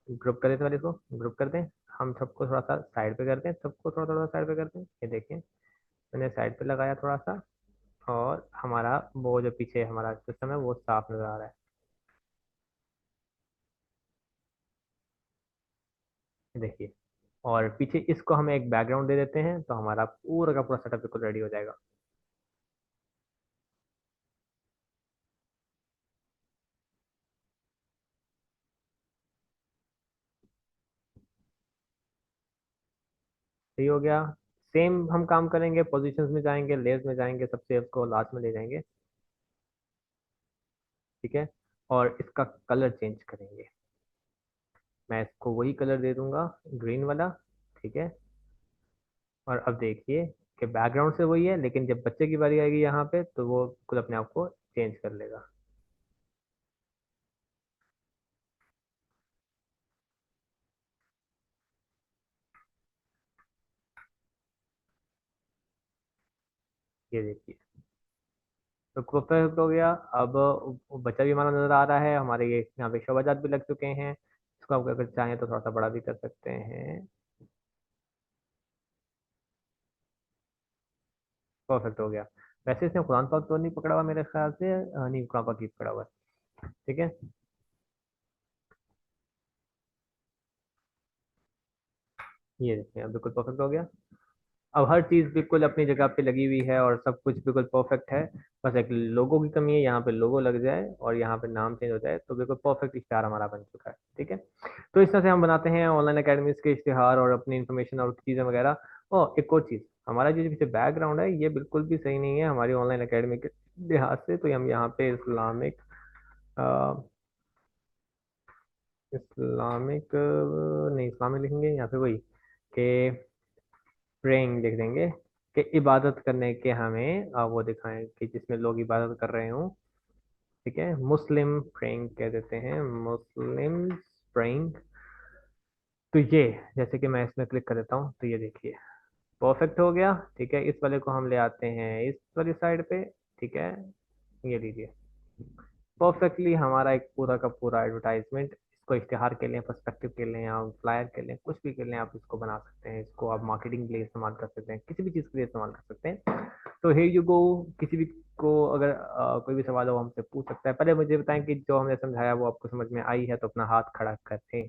ग्रुप कर देते हैं, इसको ग्रुप कर दें। हम सबको थोड़ा सा साइड पे करते हैं, सबको थोड़ा थोड़ा साइड पे करते हैं। ये देखिए, मैंने साइड पे लगाया थोड़ा सा, और हमारा वो जो पीछे हमारा सिस्टम है वो साफ नजर आ रहा है। ये देखिए, और पीछे इसको हम एक बैकग्राउंड दे देते हैं, तो हमारा पूरा का पूरा सेटअप बिल्कुल रेडी हो जाएगा। सही हो गया। सेम हम काम करेंगे, पोजीशंस में जाएंगे, लेयर्स में जाएंगे, सबसे उसको लास्ट में ले जाएंगे। ठीक है, और इसका कलर चेंज करेंगे। मैं इसको वही कलर दे दूंगा, ग्रीन वाला। ठीक है, और अब देखिए कि बैकग्राउंड से वही है, लेकिन जब बच्चे की बारी आएगी यहाँ पे तो वो खुद अपने आप को चेंज कर लेगा। ये देखिए, तो परफेक्ट हो गया। अब बच्चा भी हमारा नजर आ रहा है, हमारे ये यहाँ पे शोभाजात भी लग चुके हैं। इसको आप अगर चाहें तो थोड़ा सा बड़ा भी कर सकते हैं। परफेक्ट हो गया। वैसे इसने कुरान पाक तो नहीं पकड़ा हुआ मेरे ख्याल से, नहीं कुरान पाक ही पकड़ा हुआ है। ठीक है, ये देखिए अब बिल्कुल परफेक्ट हो गया। अब हर चीज बिल्कुल अपनी जगह पे लगी हुई है और सब कुछ बिल्कुल परफेक्ट है। बस एक लोगो की कमी है, यहाँ पे लोगो लग जाए और यहाँ पे नाम चेंज हो जाए तो बिल्कुल परफेक्ट इश्तेहार हमारा बन चुका है। ठीक है, तो इस तरह से हम बनाते हैं ऑनलाइन अकेडमीज के इश्तेहार और अपनी इन्फॉर्मेशन और चीजें वगैरह। और एक और चीज, हमारा जो पीछे बैकग्राउंड है ये बिल्कुल भी सही नहीं है हमारी ऑनलाइन अकेडमी के लिहाज से। तो हम यहाँ पे इस्लामिक इस्लामिक नहीं इस्लामिक लिखेंगे यहाँ पे वही कि प्रेइंग लिख देंगे कि इबादत करने के हमें वो दिखाएं कि जिसमें लोग इबादत कर रहे हों। ठीक है, मुस्लिम प्रेइंग कह देते हैं, मुस्लिम प्रेइंग। तो ये जैसे कि मैं इसमें क्लिक कर देता हूँ तो ये देखिए परफेक्ट हो गया। ठीक है, इस वाले को हम ले आते हैं इस वाली साइड पे। ठीक है, ये लीजिए परफेक्टली हमारा एक पूरा का पूरा एडवर्टाइजमेंट, इसको इश्तिहार के लिए, पर्सपेक्टिव के लिए या फ्लायर के लिए, कुछ भी के लिए आप इसको बना सकते हैं। इसको आप मार्केटिंग के लिए इस्तेमाल कर सकते हैं, किसी भी चीज़ के लिए इस्तेमाल कर सकते हैं। तो हियर यू गो। किसी भी को अगर कोई भी सवाल हो हमसे पूछ सकता है। पहले मुझे बताएं कि जो हमने समझाया वो आपको समझ में आई है तो अपना हाथ खड़ा करें।